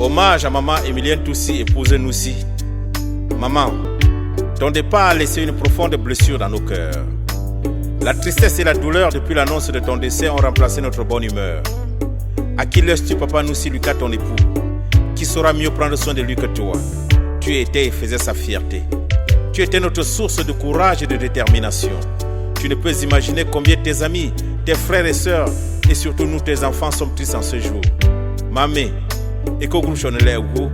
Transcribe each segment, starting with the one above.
Hommage à maman Emilienne Toussi, épouse Noussi. Maman, ton départ a laissé une profonde blessure dans nos cœurs. La tristesse et la douleur depuis l'annonce de ton décès ont remplacé notre bonne humeur. À qui laisses-tu papa Noussi Lucas, ton époux? Qui saura mieux prendre soin de lui que toi? Tu étais et faisais sa fierté. Tu étais notre source de courage et de détermination. Tu ne peux imaginer combien tes amis, tes frères et sœurs, et surtout nous tes enfants sommes tristes en ce jour. Mamé, et qu'au groupe chonelé ou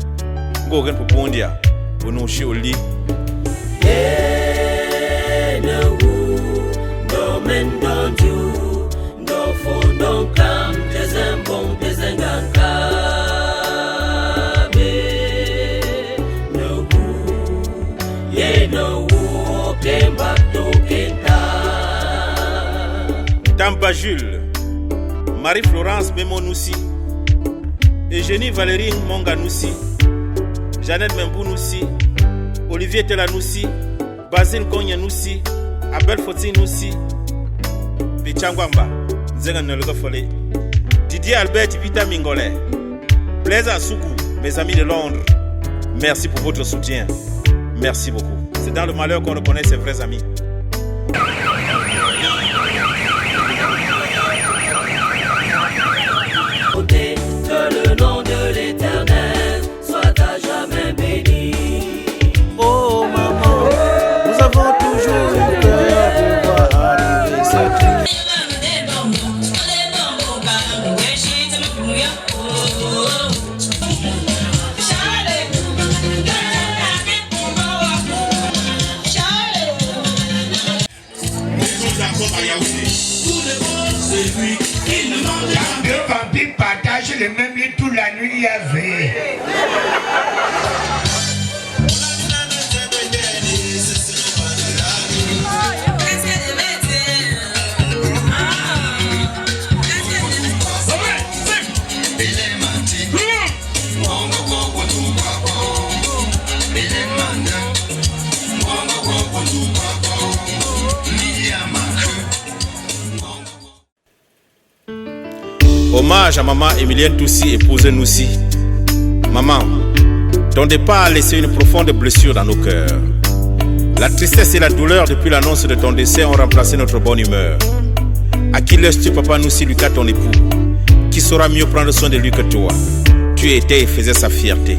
Gogen Pupundia, ou nous chioli. Tamba Jules, Marie-Florence Memonoussi, Eugénie Valérie Monganoussi, Jeannette Membounoussi, Olivier Telanoussi, Basile Konyanoussi, Abel Fotinoussi, Pichangwamba, Zengan Nelgofole, Didier Albert Vita Mingole, Blaise Assoukou, mes amis de Londres, merci pour votre soutien. Merci beaucoup. C'est dans le malheur qu'on reconnaît ses vrais amis. Que le nom de l'Éternel soit à jamais béni. Oh maman, nous avons toujours eu peur de voir arriver cette nuit. Deux vampires partagent le même lit toute la nuit, il y avait. Hommage à maman Emilienne Toussi, épouse Noussi. Maman, ton départ a laissé une profonde blessure dans nos cœurs. La tristesse et la douleur depuis l'annonce de ton décès ont remplacé notre bonne humeur. À qui laisses-tu papa Noussi Lucas, ton époux? Qui saura mieux prendre soin de lui que toi? Tu étais et faisais sa fierté.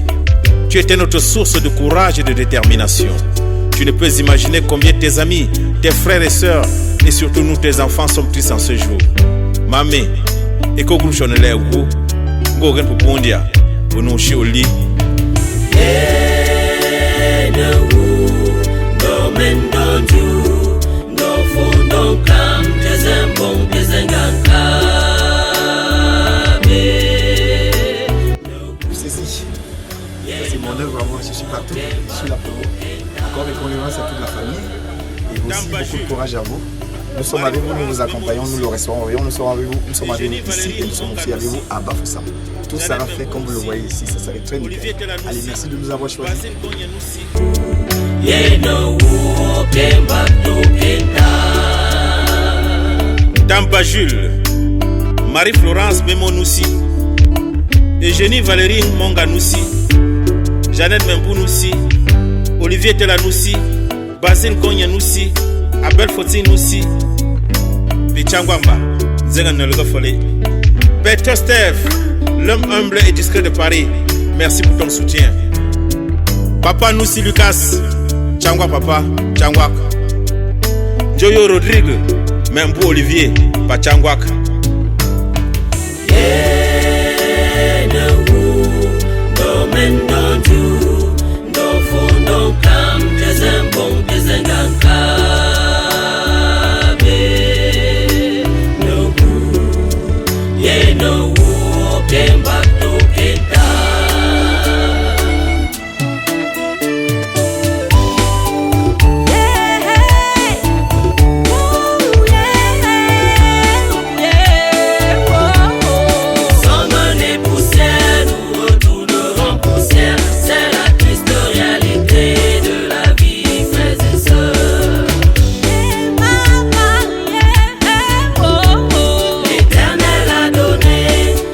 Tu étais notre source de courage et de détermination. Tu ne peux imaginer combien tes amis, tes frères et sœurs, et surtout nous tes enfants sommes tristes en ce jour. Mamé, et qu'au groupe chonelé ou Gogen Pupundia, ou nous chioli. Ceci, c'est mon œuvre à moi, je suis partout, je suis là pour vous. Encore mes condoléances à toute la famille et aussi beaucoup de courage à vous. Nous sommes avec vous, nous vous accompagnons, nous le restaurons, nous sommes avec vous, nous sommes avec vous ici et nous sommes aussi avec vous à Bafoussam. Tout sera fait comme vous le voyez ici, ça serait très nickel. Allez, merci de nous avoir choisis. Tamba Jules, Marie-Florence Memonoussi, Eugénie Valérie Monganoussi, Jeannette Membounoussi, Olivier Telanoussi, Basile Konyanoussi, Abel Fotinoussi, Pichangwamba, Zengan Nelgofole. Peter Steph, l'homme humble et discret de Paris, merci pour ton soutien. Papa Noussi Lucas, Changwa papa, Changwak. Joyo Rodrigue, Membou Olivier, Pachangwak.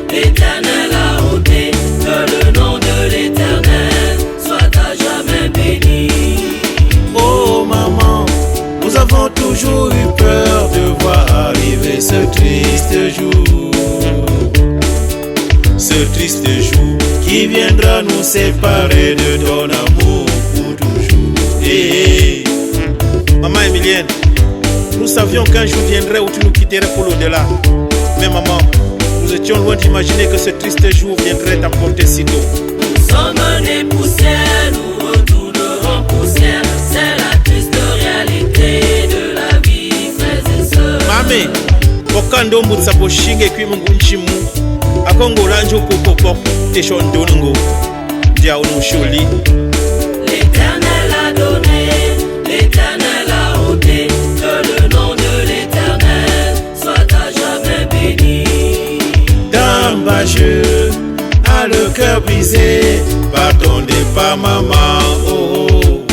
L'éternel ce triste jour qui viendra nous séparer de ton amour pour toujours. Hey, hey. Maman Emilienne, nous savions qu'un jour viendrait où tu nous quitterais pour l'au-delà. Mais maman, nous étions loin d'imaginer que ce triste jour viendrait t'emporter si tôt. Nous sommes nés poussière, nous retournerons poussière. C'est la triste réalité de la vie, frères et sœurs. Mame, Bokando Mutsapo Shinge Kwimungunchimu, Akongo Lanjo Popopo, Teshondongo, Diaono Sholi. L'Éternel a donné, l'Éternel a ôté, que le nom de l'Éternel soit à jamais béni. Dambageux a le cœur brisé par ton départ, maman. Oh, oh.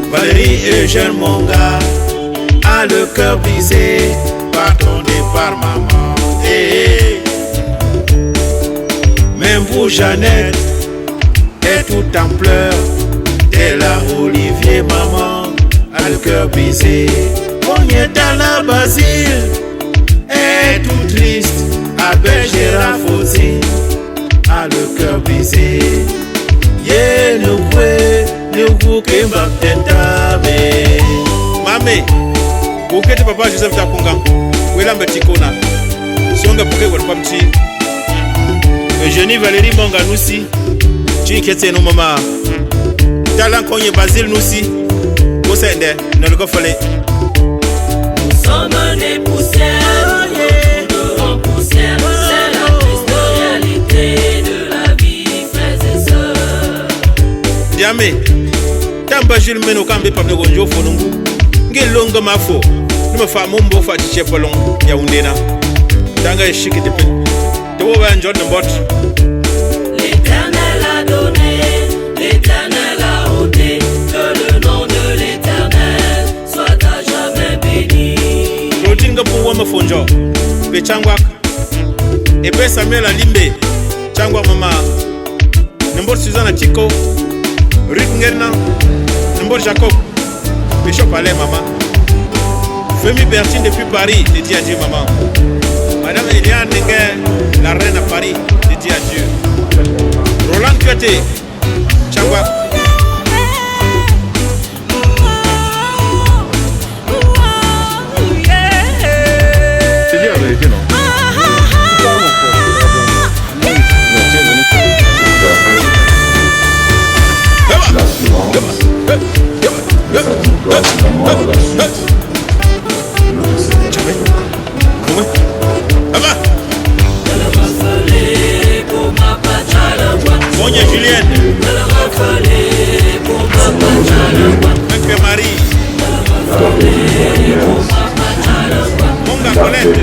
Valérie Eugène Monga a le cœur brisé par ton départ, maman. Hey. Même vous, Jeannette, est tout en pleurs. T'es là, Olivier, maman, a le cœur brisé. On y est à la Basile, est tout triste. Abel Gérard Fossi a le cœur brisé. Yé, nous pouvons que m'attendez. Mamé, vous êtes papa Joseph Takunga, où est la Metikona? Songa pour que vous ne Eugénie Valérie Monga Noussi, tu es nos maman. Talan Konye Basile Noussi, vous êtes ne le fallait. Nous sommes nés poussière, nous retournerons poussière. C'est la triste réalité de la vie, frères et sœurs. Diamé, Tamba Jules Meno Kambe Pablo Gonjo Fonungu, Ngilonga Mafo, nous me faisons mon fa Chepolon, Yaoundena, Tanga et Chic et Tepé, de Wovan John Bot. L'Éternel a donné, l'Éternel a ôté, que le nom de l'Éternel soit à jamais béni. Rodinga pour Wama Fonjo, Pechangwak, et Bé Samuel Alimbe, Changwa Mama, Number Susanna Chico, Rick Ngerna, Number Jacob, Bishop Alain Maman, Femi Bertine depuis Paris, dédié à Dieu maman. Madame Eliane Nenger, la reine à Paris, dédié à Dieu. Roland Kyote, Changwa. C'est bien la vérité, non? Bonjour Julienne. Mec Marie. Monga Colette.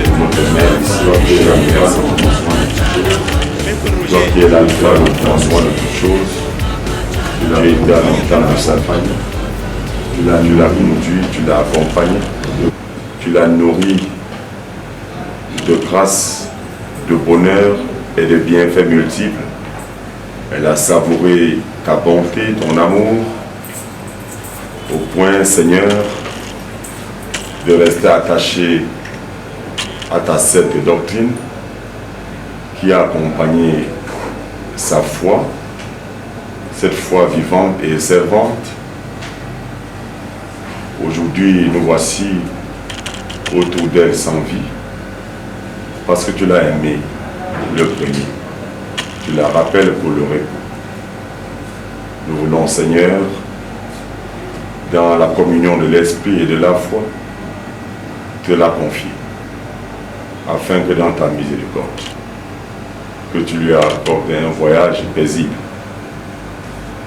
Toi qui es l'alpha, le François de toutes choses, tu l'as aidé à l'entendre de sa famille, tu l'as conduit, tu l'as accompagné, tu l'as nourri de grâce, de bonheur et de bienfaits multiples. Elle a savouré ta bonté, ton amour, au point, Seigneur, de rester attaché à ta sainte doctrine qui a accompagné sa foi, cette foi vivante et servante. Aujourd'hui, nous voici autour d'elle sans vie, parce que tu l'as aimé le premier. Tu la rappelles pour le repos. Nous voulons, Seigneur, dans la communion de l'Esprit et de la foi, te la confier, afin que dans ta miséricorde, que tu lui accordes un voyage paisible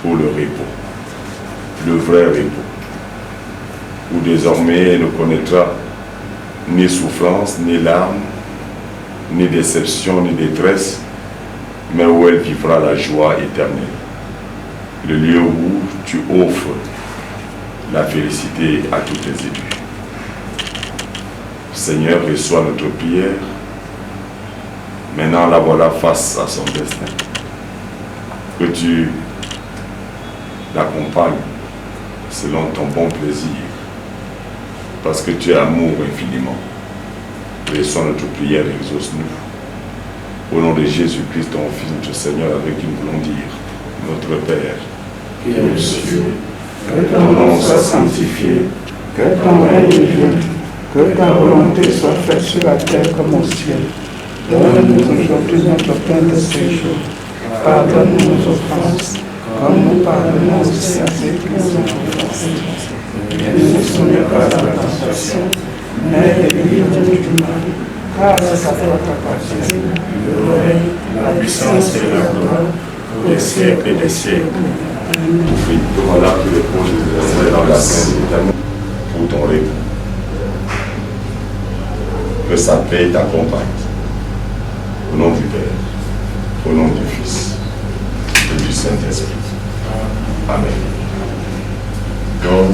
pour le repos, le vrai repos, où désormais elle ne connaîtra ni souffrance, ni larmes, ni déception, ni détresse, mais où elle vivra la joie éternelle. Le lieu où tu offres la félicité à tous tes élus. Seigneur, reçois notre prière. Maintenant, la voilà face à son destin. Que tu l'accompagnes selon ton bon plaisir, parce que tu es amour infiniment. Reçois notre prière, exauce-nous. Au nom de Jésus-Christ, ton Fils, notre Seigneur, avec qui nous voulons dire, notre Père, qui est aux cieux, que ton nom soit sanctifié, que ton règne vienne, que ta volonté soit faite sur la terre comme au ciel. Donne-nous aujourd'hui notre pain de ce jour. Pardonne-nous nos offenses, comme nous pardonnons aussi à ceux qui nous ont offensés. Ne nous soumets pas à la tentation, mais délivre-nous du mal. Car c'est à toi qu'appartient le règne, la puissance et la gloire, pour les siècles des siècles. oui, voilà que les projets de dans la Sainte éternelle pour ton époux. Que sa paix t'accompagne. Au nom du Père, au nom du Fils et du Saint-Esprit. Amen. Donc,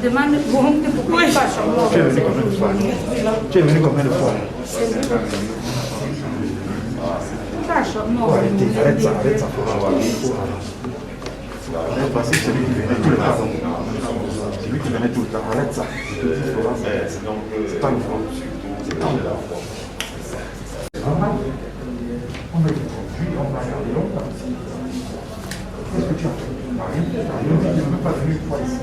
Demande pourquoi il passe. Tu es venu combien de fois? Arrête ça. Parce que celui qui venait tout le temps. Celui qui venait tout le temps, arrête ça. C'est pas une fois. C'est normal. On m'a introduit, on m'a regardé longtemps. Qu'est-ce que tu as fait? Tu ne veux pas venir une fois ici.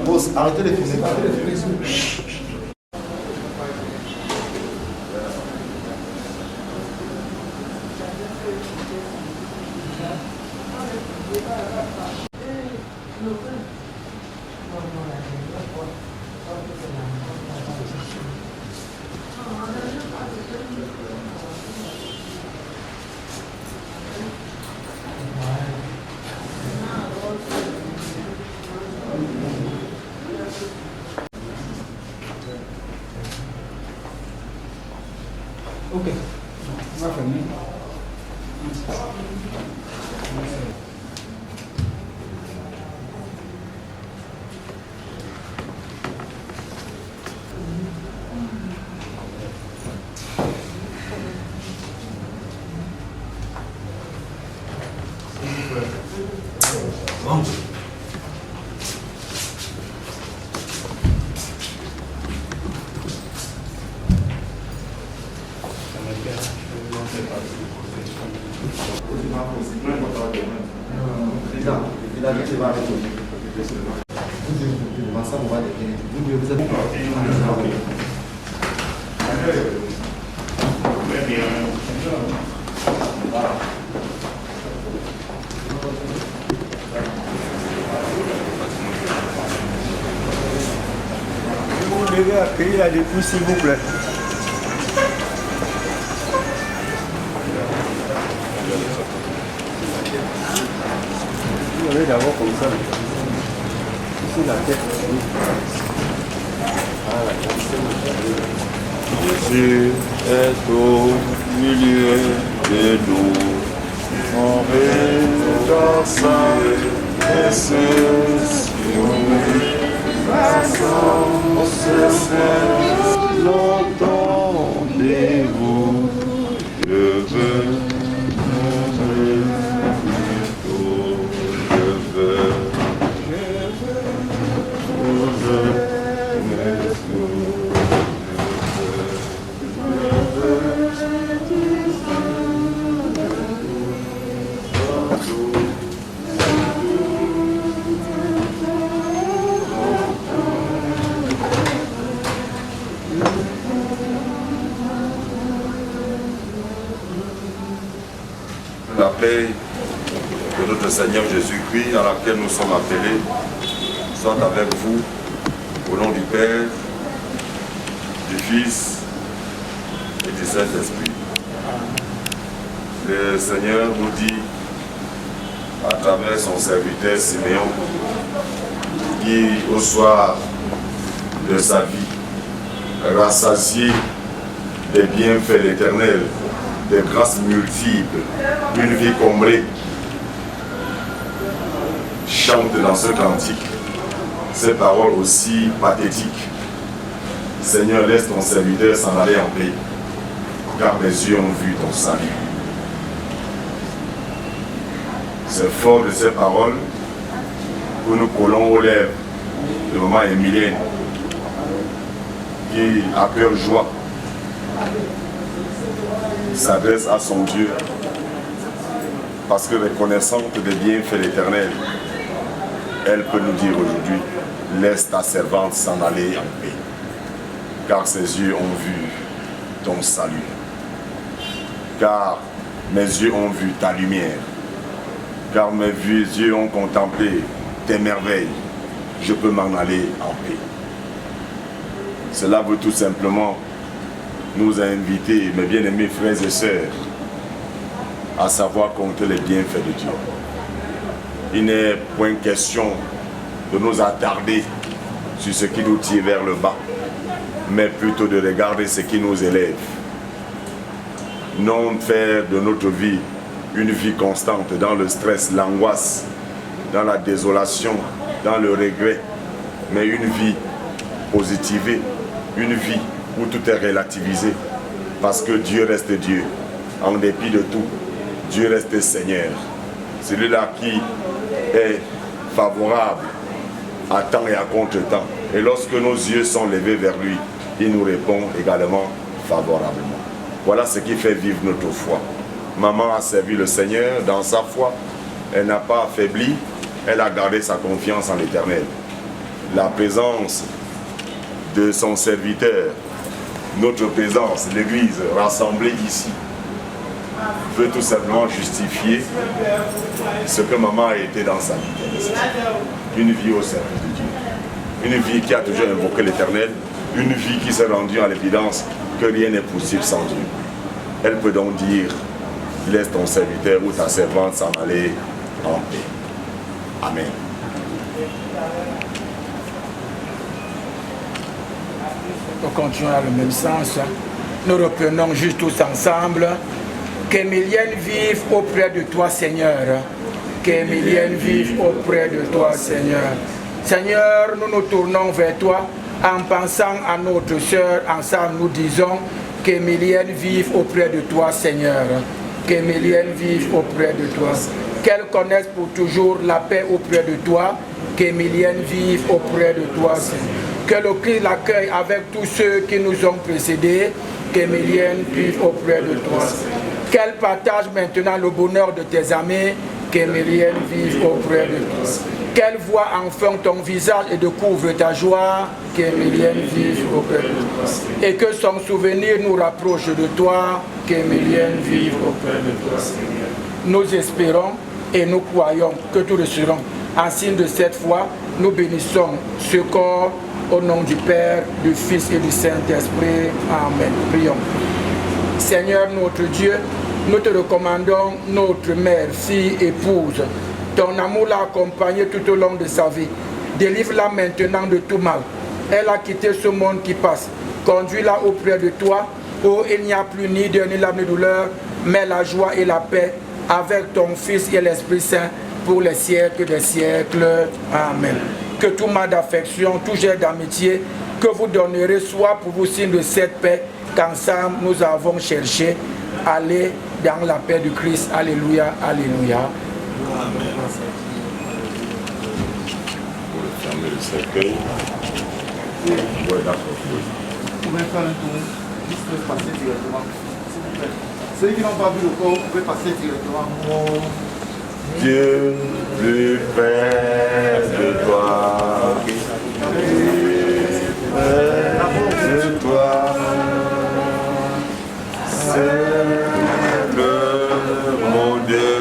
Boss, arrêtez de filmer. Ok, on va fermer. Vous devez accueillir la dépouille, s'il vous plaît. Vous allez d'abord comme ça. Ici, la tête. Jésus est au milieu de nous, en dans sa présence, l'entendez-vous, je veux la paix de notre Seigneur Jésus-Christ, à laquelle nous sommes appelés, soit avec vous, au nom du Père, du Fils et du Saint-Esprit. Le Seigneur nous dit, à travers son serviteur Siméon, qui au soir de sa vie, rassasié des bienfaits de l'Éternel, des grâces multiples, une vie comblée, chante dans ce cantique ces paroles aussi pathétiques. Seigneur, laisse ton serviteur s'en aller en paix, car mes yeux ont vu ton salut. C'est fort de ces paroles que nous collons aux lèvres de maman Emilienne, qui, à cœur joie, s'adresse à son Dieu, parce que reconnaissante des bienfaits de l'Éternel, elle peut nous dire aujourd'hui, laisse ta servante s'en aller en paix, car ses yeux ont vu ton salut, car mes yeux ont vu ta lumière, car mes yeux ont contemplé tes merveilles, je peux m'en aller en paix. Cela veut tout simplement nous inviter, mes bien-aimés frères et sœurs, à savoir compter les bienfaits de Dieu. Il n'est point question de nous attarder sur ce qui nous tire vers le bas, mais plutôt de regarder ce qui nous élève. Non faire de notre vie une vie constante dans le stress, l'angoisse, dans la désolation, dans le regret, mais une vie positivée, une vie où tout est relativisé, parce que Dieu reste Dieu, en dépit de tout. Dieu reste Seigneur, celui-là qui est favorable à temps et à contre-temps. Et lorsque nos yeux sont levés vers lui, il nous répond également favorablement. Voilà ce qui fait vivre notre foi. Maman a servi le Seigneur dans sa foi, elle n'a pas affaibli, elle a gardé sa confiance en l'Éternel. La présence de son serviteur, notre présence, l'Église rassemblée ici, veut tout simplement justifier ce que maman a été dans sa vie. Une vie au service de Dieu. Une vie qui a toujours invoqué l'Éternel. Une vie qui s'est rendue à l'évidence que rien n'est possible sans Dieu. Elle peut donc dire, laisse ton serviteur ou ta servante s'en aller en paix. Amen. Nous continuons dans le même sens. Nous reprenons juste tous ensemble. Qu'Emilienne vive auprès de toi, Seigneur. Qu'Emilienne vive auprès de toi, Seigneur. Seigneur, nous nous tournons vers toi en pensant à notre sœur. Ensemble, nous disons qu'Emilienne vive auprès de toi, Seigneur. Qu'Emilienne vive auprès de toi. Qu'elle connaisse pour toujours la paix auprès de toi. Qu'Emilienne vive auprès de toi, Seigneur. Que le Christ l'accueille avec tous ceux qui nous ont précédés. Qu'Emilienne vive auprès de toi. Qu'elle partage maintenant le bonheur de tes amis. Qu'Emilienne vive auprès de toi. Qu'elle voit enfin ton visage et découvre ta joie. Qu'Emilienne vive auprès de toi. Et que son souvenir nous rapproche de toi. Qu'Emilienne vive auprès de toi. Nous espérons et nous croyons que tout le serons. En signe de cette foi, nous bénissons ce corps au nom du Père, du Fils et du Saint-Esprit. Amen. Prions. Seigneur notre Dieu, nous te recommandons notre mère, fille, épouse. Ton amour l'a accompagnée tout au long de sa vie. Délivre-la maintenant de tout mal. Elle a quitté ce monde qui passe. Conduis-la auprès de toi, où il n'y a plus ni deuil ni larmes ni douleur, mais la joie et la paix avec ton Fils et l'Esprit Saint pour les siècles des siècles. Amen. Que tout mal d'affection, tout geste d'amitié que vous donnerez soit pour vous signe de cette paix qu'ensemble nous avons cherché. Allez dans la paix du Christ. Alléluia, alléluia. Amen. Pour fermer le cercueil. Ouais, d'accord. Vous pouvez faire un tour, juste passer directement. Ceux qui n'ont pas vu le corps, vous pouvez passer directement. Dieu, plus près de toi, plus près de toi, c'est le monde.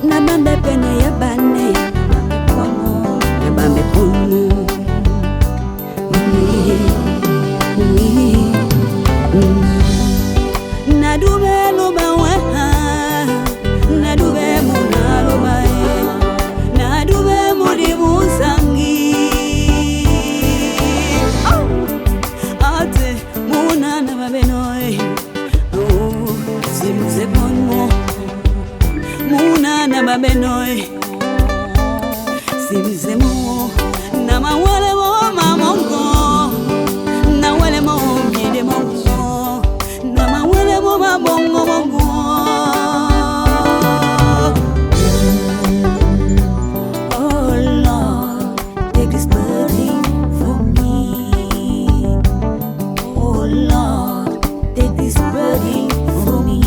Nabambe pene ya bane Nabambe pono Nadube loba weha Nadube muna loba Nadube mudi musangi Ate muna nababe noe Simse bonmo Muna nababe noe Simse mo Nama wale mo mamongo Na wale mo mide mongo Nama wale mo mabongo mongo Oh Lord, take this burden for me. Oh Lord, take this burden for me.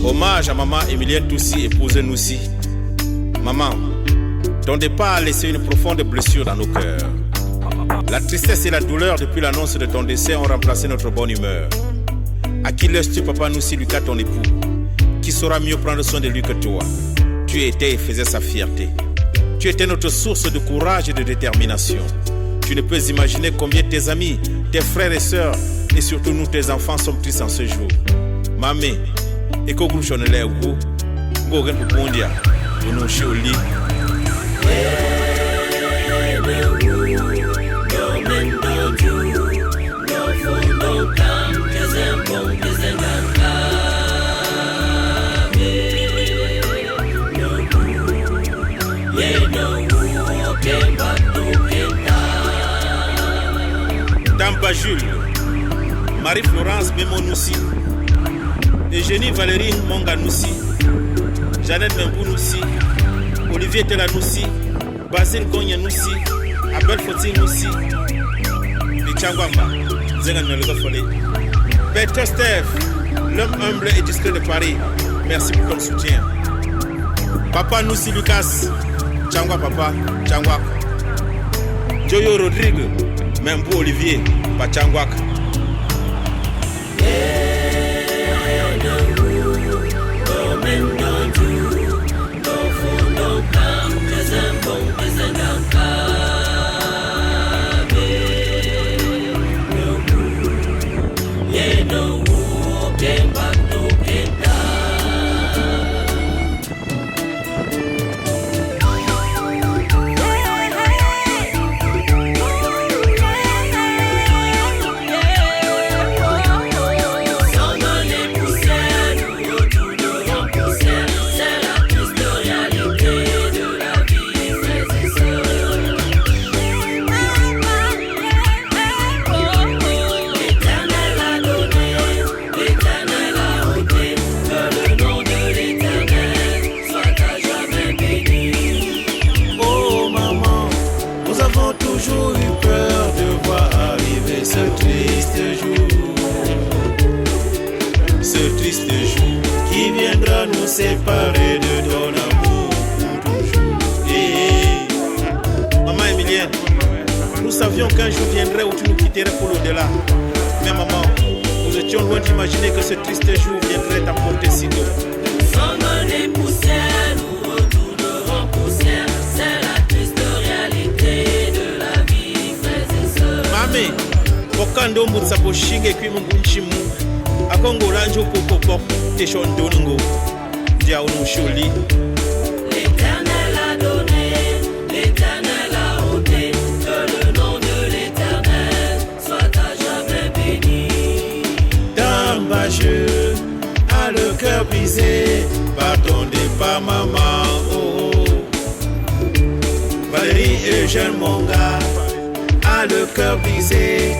Hommage à maman Emilienne Toussi, épouse Noussi. Maman, ton départ a laissé une profonde blessure dans nos cœurs. La tristesse et la douleur depuis l'annonce de ton décès ont remplacé notre bonne humeur. À qui laisses-tu papa Noussi Lucas, ton époux? Qui saura mieux prendre soin de lui que toi? Tu étais et faisais sa fierté. Tu étais notre source de courage et de détermination. Tu ne peux imaginer combien tes amis, tes frères et sœurs, et surtout nous, tes enfants, sommes tristes en ce jour. Mamé, et qu'au groupe chonelé ou Gogen Pupundia, ou nous choli. Tampa Jules, Marie-Florence Mémonoussi, Eugénie Valérie Monganoussi, Jeannette Membounoussi, Olivier Telanoussi, Basile Gognanoussi, Abel Fotinoussi, Lichangwamba, Zenganologofole, Peter Steph, l'homme humble et discret de Paris, merci pour ton soutien. Papa Noussi Lucas, Changwa Papa, Changwa. Joyo Rodrigue, Membou Olivier, Pachangwak. Séparés de ton amour pour toujours. Maman Emilienne, nous savions qu'un jour viendrait où tu nous quitterais pour l'au-delà. Mais maman, nous étions loin d'imaginer que ce triste jour viendrait t'apporter si tôt. Nous sommes des poussières, nous retournerons poussière. C'est la triste réalité de la vie, frères et sœurs. Mamé, Bokando Mutsapo Shinge Kwimungunchimu, Akongo Lanjo Popopo, Teshondongo. L'éternel a donné, l'éternel a ôté, que le nom de l'éternel soit à jamais béni. Tamba, je a le cœur brisé par ton départ. ta maman. Oh, oh. Valérie Eugène Monga a le cœur brisé.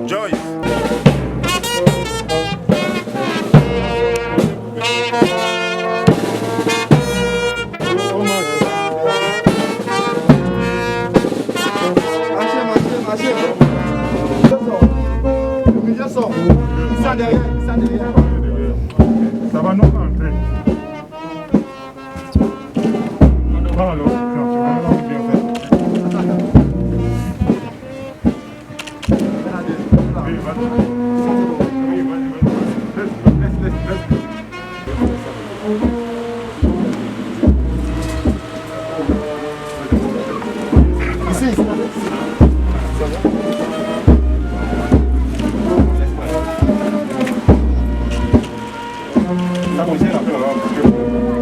Joyce. Ça va nous rentrer. Pas alors, non, tu vas nous bien faire. Oui, vas-y. Oui, vas-y. Laisse. Ça bougeait la porte.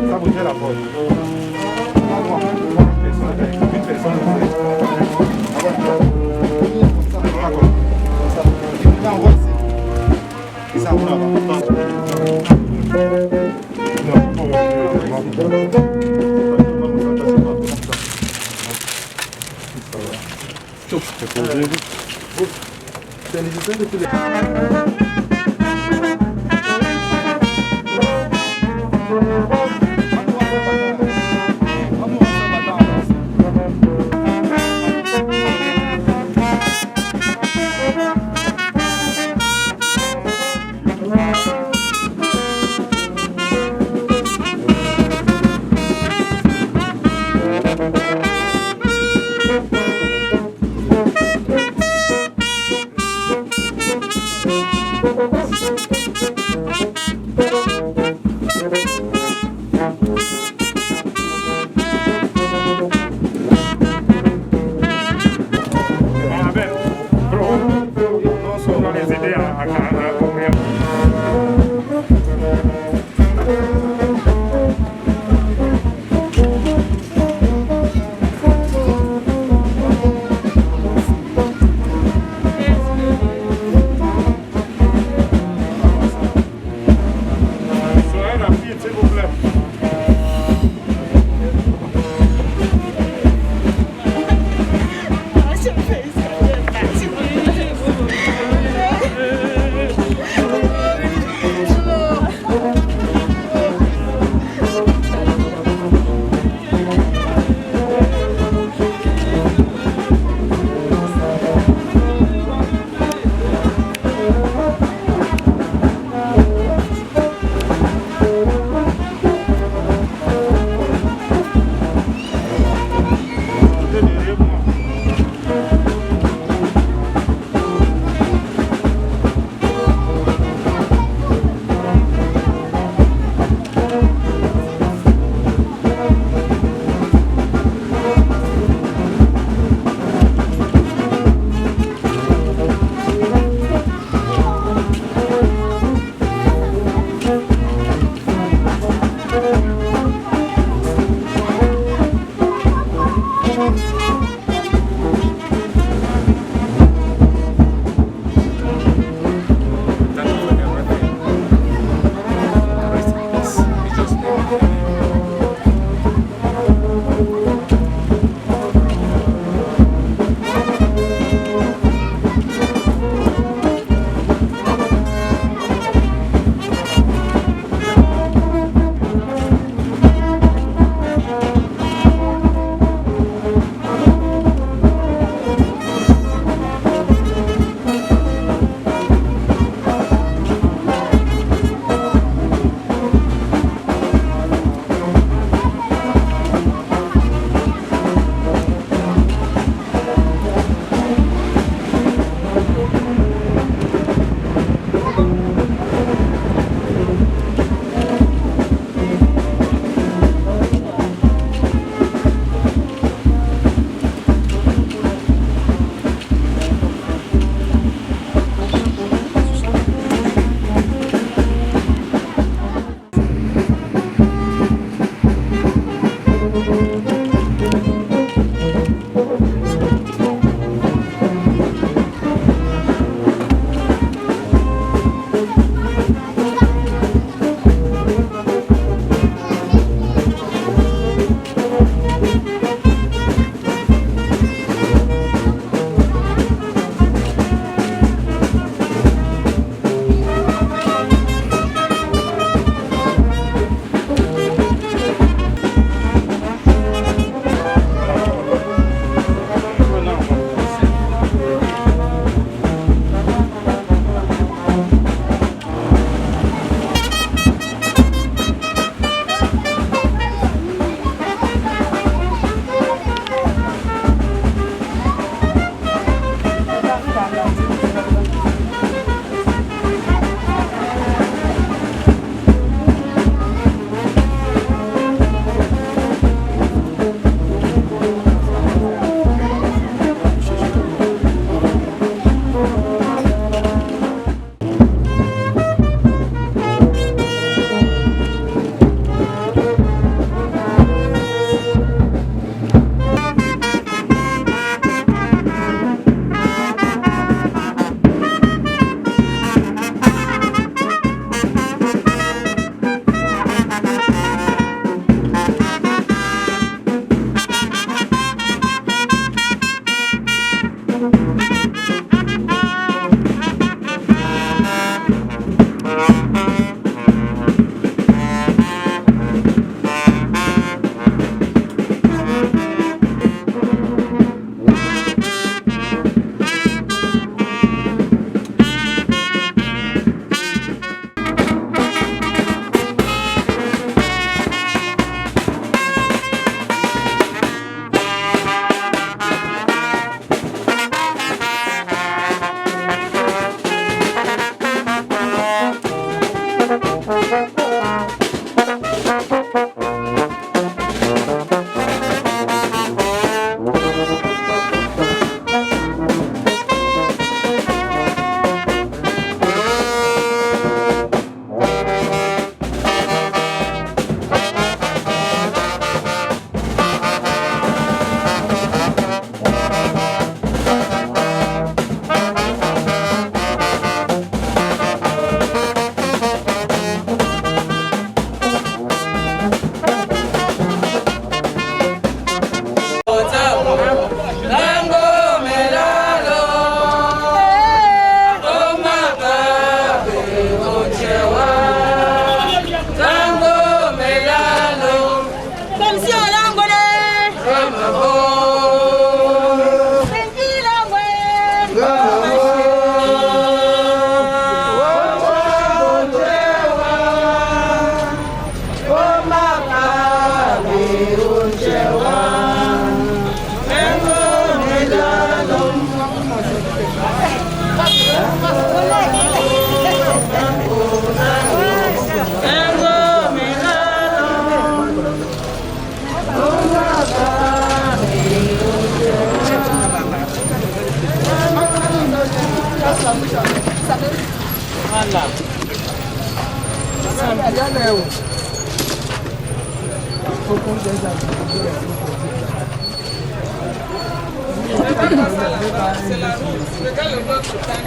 Ça bougeait la porte. Une personne.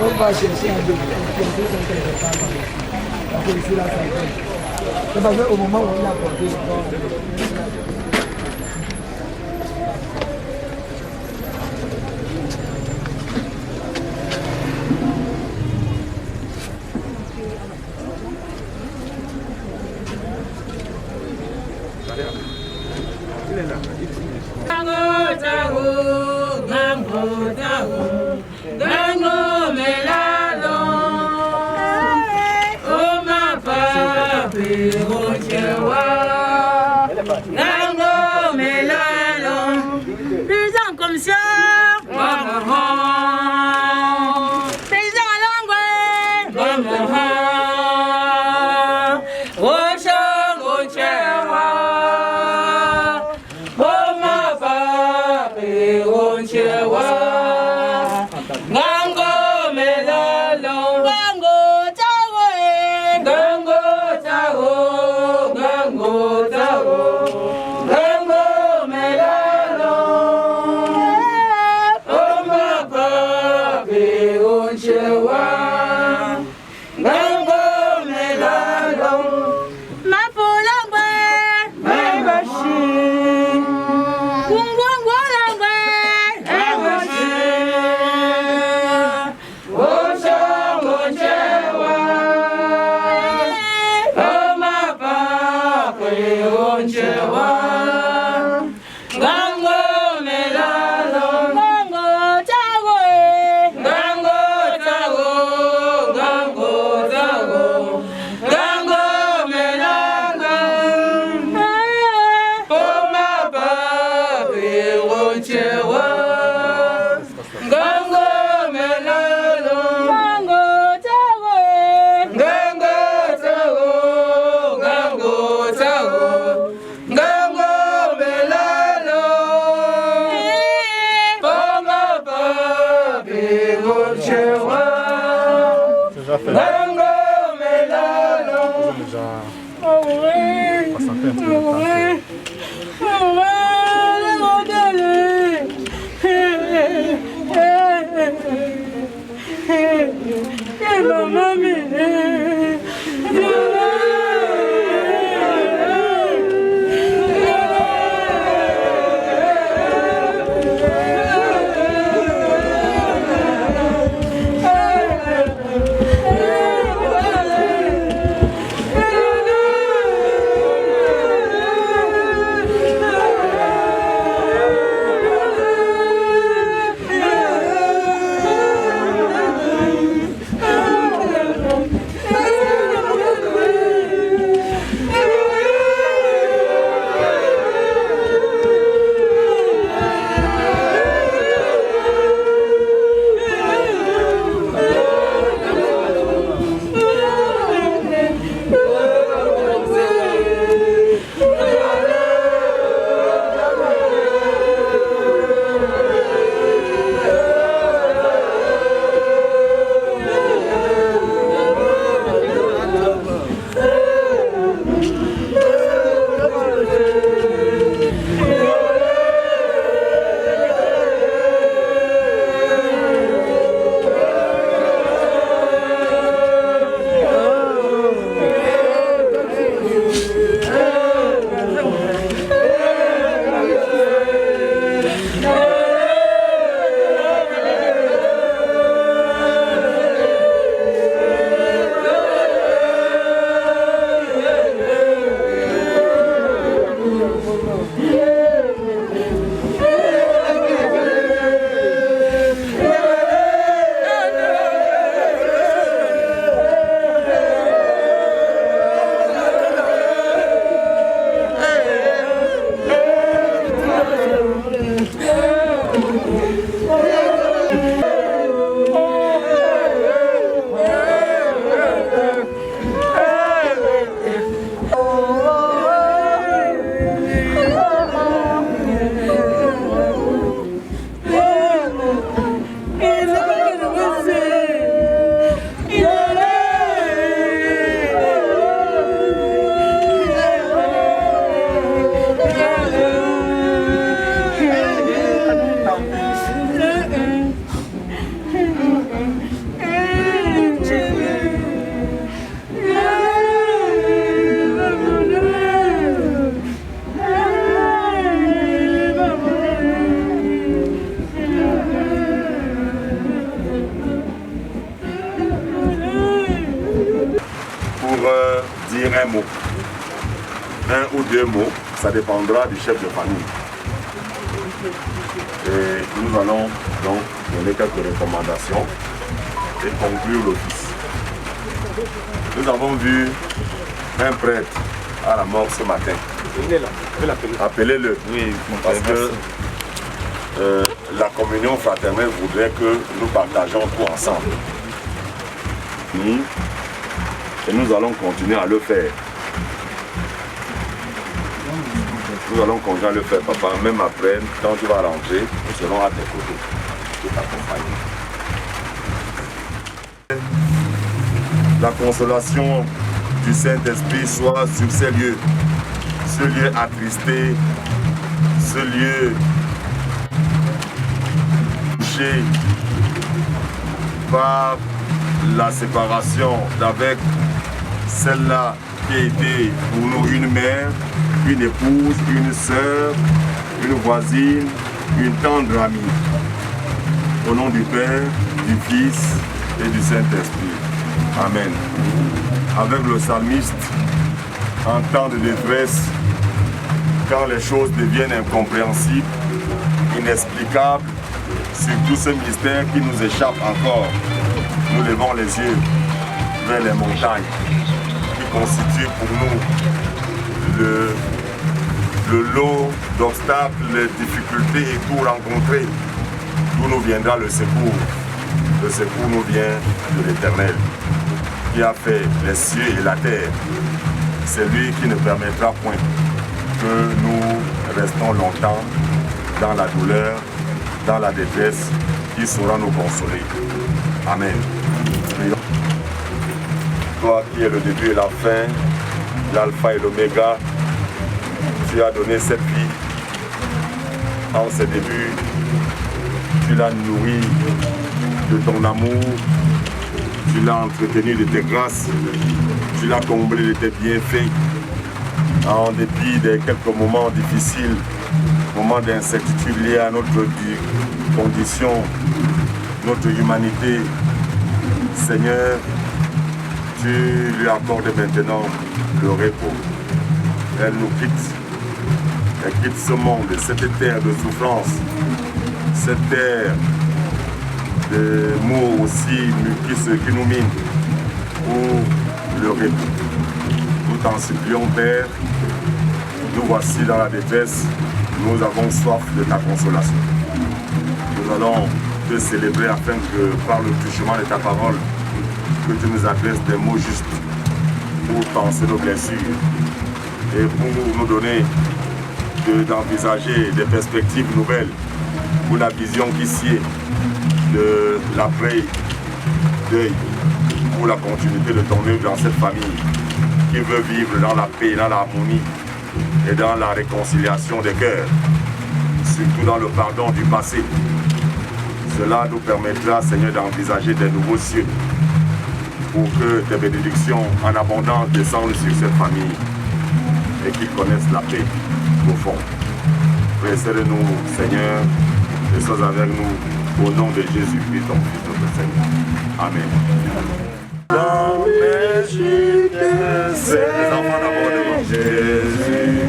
On va chercher un début. La police là, ça fait. C'est parce qu'au moment où on l'a porté, Paysan comme ça, paysan à l'anglais, dire un mot. Un ou deux mots, ça dépendra du chef de famille. Et nous allons donc donner quelques recommandations et conclure l'office. Nous avons vu un prêtre à la mort ce matin. Appelez-le. Oui, parce que la communion fraternelle voudrait que nous partageons tout ensemble. Et nous allons continuer à le faire. Nous allons continuer à le faire, papa. Même après, quand tu vas rentrer, nous serons à tes côtés pour t'accompagner. La consolation du Saint-Esprit soit sur ces lieux. Ce lieu attristé, ce lieu touché par la séparation d'avec celle-là qui a été pour nous une mère, une épouse, une sœur, une voisine, une tendre amie. Au nom du Père, du Fils et du Saint-Esprit. Amen. Avec le psalmiste, en temps de détresse, quand les choses deviennent incompréhensibles, inexplicables, sur tout ce mystère qui nous échappe encore, nous levons les yeux vers les montagnes qui constituent pour nous le lot d'obstacles, les difficultés et tout rencontré, d'où nous viendra le secours. Le secours nous vient de l'Éternel, qui a fait les cieux et la terre. C'est lui qui ne permettra point que nous restons longtemps dans la douleur, dans la détresse, qui saura nous consoler. Amen. Toi qui es le début et la fin, l'alpha et l'oméga, tu as donné cette vie. En ses débuts, tu l'as nourri de ton amour, tu l'as entretenu de tes grâces, tu l'as comblé de tes bienfaits. En dépit de quelques moments difficiles, moments d'incertitude liés à notre condition, notre humanité, Seigneur, tu lui accordes maintenant le repos. Elle nous quitte. Elle quitte ce monde, cette terre de souffrance, cette terre de mots aussi qui nous mine pour le repos. Nous t'en supplions, Père, nous voici dans la détresse, nous avons soif de ta consolation. Nous allons te célébrer afin que par le touchement de ta parole, que tu nous adresses des mots justes pour penser nos blessures et pour nous donner d'envisager des perspectives nouvelles pour la vision qui sied de l'après-deuil, pour la continuité de ton œuvre dans cette famille qui veut vivre dans la paix, dans l'harmonie et dans la réconciliation des cœurs, surtout dans le pardon du passé. Cela nous permettra, Seigneur, d'envisager des nouveaux cieux pour que tes bénédictions en abondance descendent sur cette famille et qu'ils connaissent la paix profonde. Précède-nous, Seigneur, et sois avec nous au nom de Jésus-Christ, ton Fils, notre Seigneur. Amen. Dans les les enfants d'abord devant Jésus-Christ.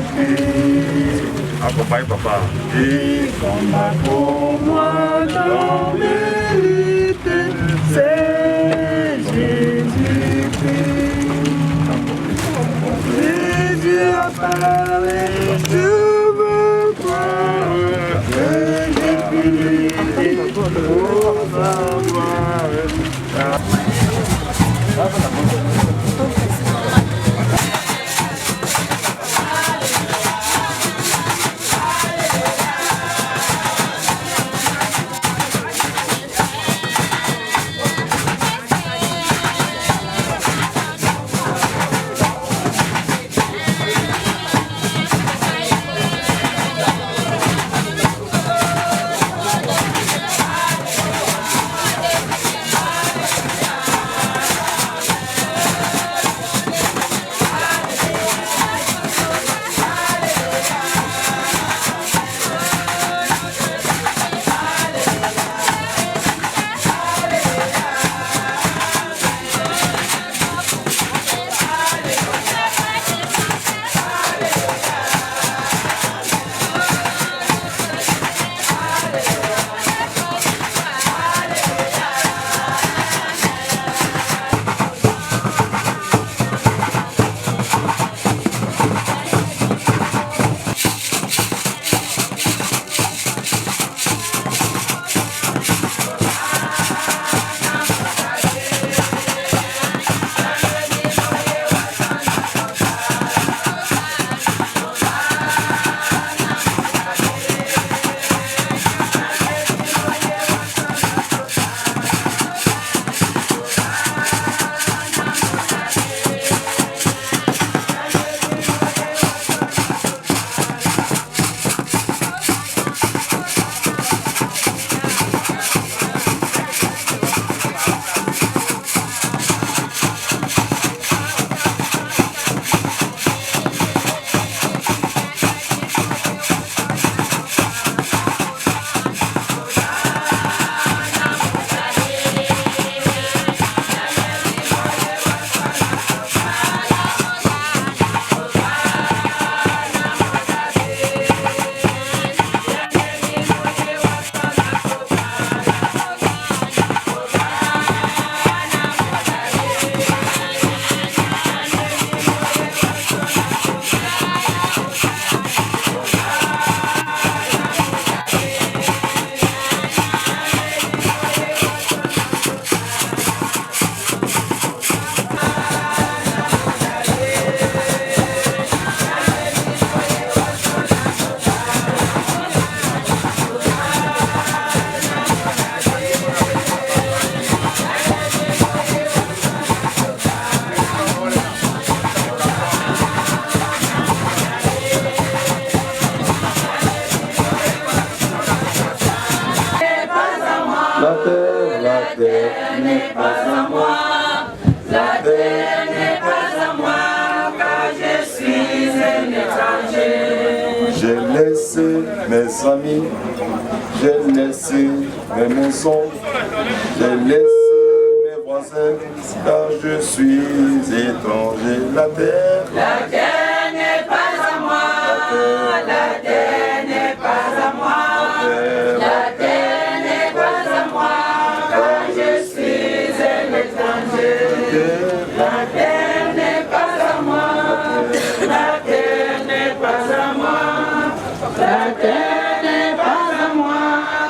Accompagne papa. Il combat pour moi dans vérité, c'est Jésus-Christ. Jésus a parlé, je veux croire que Jésus-Christ pour ma gloire. à moi, la terre n'est pas à moi, car je suis un étranger. J'ai laissé mes amis, j'ai laissé mes maisons, j'ai laissé mes voisins, car je suis étranger. La terre n'est pas à moi, la terre n'est pas à moi, la terre n'est pas à moi, car je suis un étranger. La terre n'est pas à moi, la terre n'est pas à moi, la terre n'est pas à moi,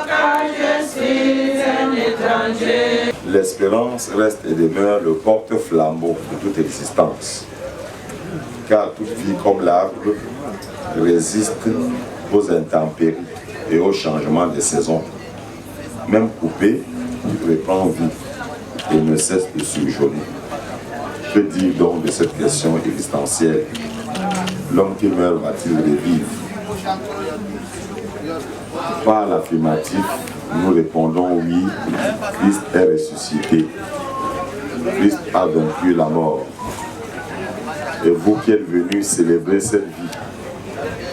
car je suis un étranger. L'espérance reste et demeure le porte-flambeau de toute existence. Car toute vie comme l'arbre résiste aux intempéries et aux changements des saisons. Même coupé, il reprend vie et ne cesse de surjaunir. Que dire donc de cette question existentielle? L'homme qui meurt va-t-il revivre? Par l'affirmatif, nous répondons oui, Christ est ressuscité. Christ a vaincu la mort. Et vous qui êtes venus célébrer cette vie,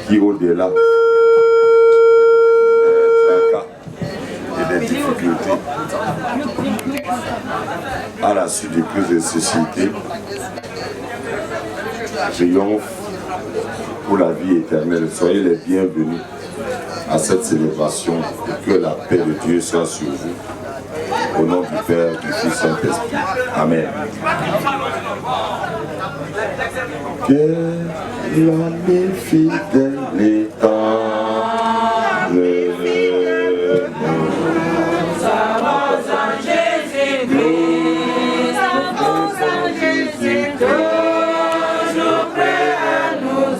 qui au-delà des tracas et des difficultés, à la suite du Christ ressuscité, triomphe pour la vie éternelle. Soyez les bienvenus à cette célébration et que la paix de Dieu soit sur vous. Au nom du Père, du Fils et du Saint-Esprit. Amen. Que l'année fidèle et tendre, Nous avons en Jésus-Christ, toujours prêt à nous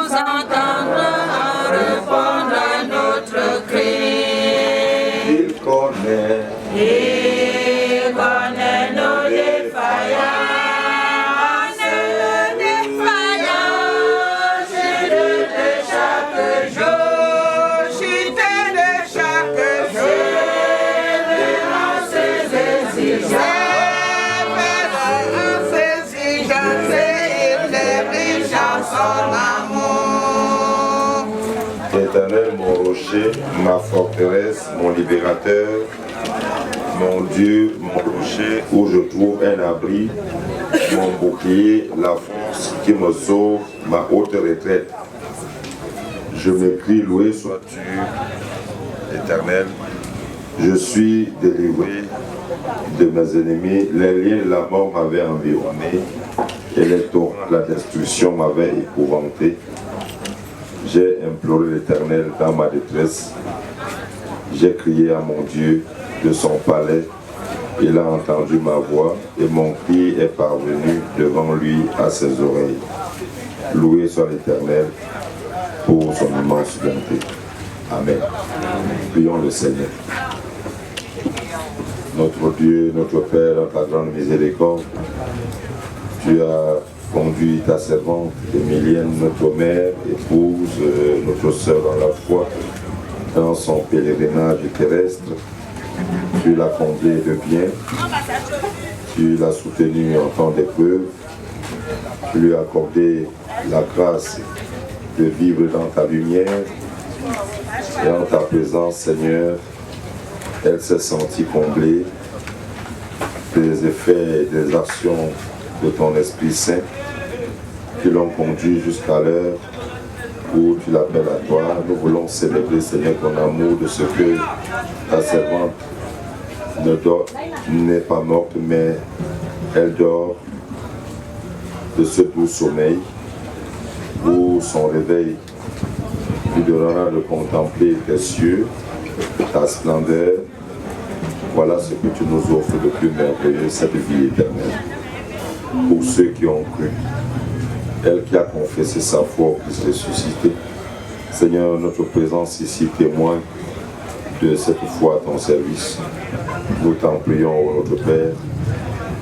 attendre, à répondre à notre cri. il connaît. Il connaît nos défaillances, chute de chaque jour, chute de chaque jour, dans ses exigences, il est riche en son amour. Éternel, mon rocher, ma forteresse, mon libérateur, mon Dieu, mon rocher, où je trouve un abri, mon bouclier, la force qui me sauve, ma haute retraite. Je m'écris, loué sois-tu, Éternel. Je suis délivré de mes ennemis. Les liens de la mort m'avaient environné et les torrents de la destruction m'avaient épouvanté. J'ai imploré l'Éternel dans ma détresse. J'ai crié à mon Dieu de son palais. Il a entendu ma voix et mon cri est parvenu devant lui à ses oreilles. Loué soit l'Éternel pour son immense bonté. Amen. Prions le Seigneur. Notre Dieu, notre Père, dans ta grande miséricorde, tu as conduit ta servante Émilienne, notre mère, épouse, notre sœur dans la foi, dans son pèlerinage terrestre. Tu l'as comblée de bien, tu l'as soutenue en temps d'épreuve, tu lui as accordé la grâce de vivre dans ta lumière et en ta présence, Seigneur, elle s'est sentie comblée des effets et des actions de ton Esprit Saint qui l'ont conduit jusqu'à l'heure où tu l'appelles à toi. Nous voulons célébrer, Seigneur, ton amour de ce que ta servante n'est pas morte, mais elle dort de ce doux sommeil où son réveil lui donnera de contempler tes cieux, ta splendeur. Voilà ce que tu nous offres de plus merveilleux, cette vie éternelle. Pour ceux qui ont cru, elle qui a confessé sa foi au Christ ressuscité. Seigneur, notre présence ici témoigne de cette foi à ton service. Nous t'en prions, ô notre Père,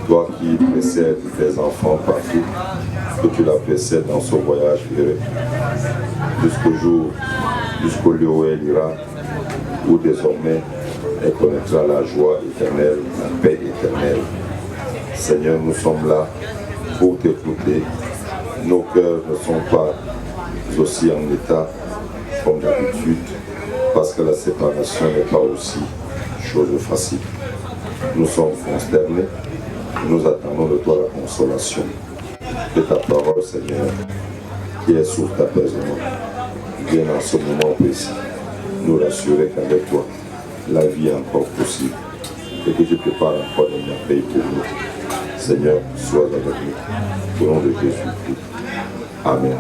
toi qui précèdes tes enfants partout, que tu la précèdes dans son voyage heureux. Jusqu'au jour, jusqu'au lieu où elle ira, où désormais elle connaîtra la joie éternelle, la paix éternelle. Seigneur, nous sommes là pour t'écouter. Nos cœurs ne sont pas aussi en état comme d'habitude, parce que la séparation n'est pas aussi chose facile. Nous sommes consternés, nous attendons de toi la consolation de ta parole, Seigneur, qui est source d'apaisement. Viens en ce moment précis nous rassurer qu'avec toi, la vie est encore possible et que tu prépares encore des merveilles pour nous. Seigneur, sois avec nous. Au nom de Jésus-Christ. Amen.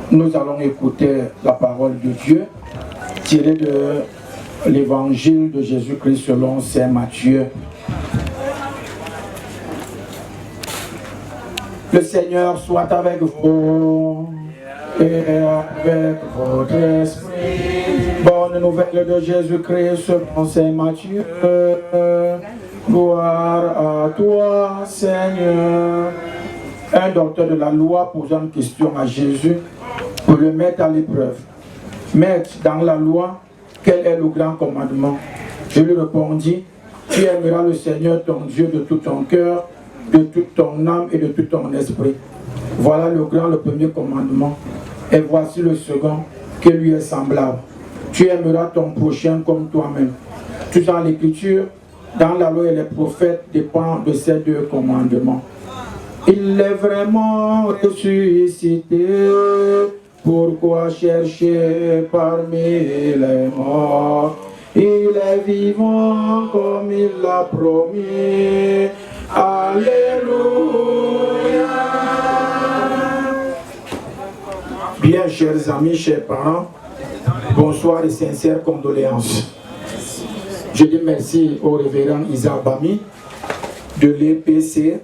Nous allons écouter la parole de Dieu tirée de l'évangile de Jésus-Christ selon saint Matthieu. Le Seigneur soit avec vous et avec votre esprit. Bonne nouvelle de Jésus-Christ selon saint Matthieu. Gloire à toi, Seigneur. Un docteur de la loi posant une question à Jésus pour le mettre à l'épreuve. Maître, dans la loi, quel est le grand commandement? Je lui répondis, tu aimeras le Seigneur ton Dieu de tout ton cœur, de toute ton âme et de tout ton esprit. Voilà le premier commandement. Et voici le second, qui lui est semblable. Tu aimeras ton prochain comme toi-même. Tout dans l'Écriture, dans la loi et les prophètes, dépend de ces deux commandements. Il est vraiment ressuscité. Pourquoi chercher parmi les morts? Il est vivant comme il l'a promis. Alléluia. Bien, chers amis, chers parents, bonsoir et sincères condoléances. Je dis merci au révérend Isaac Bami de l'EPC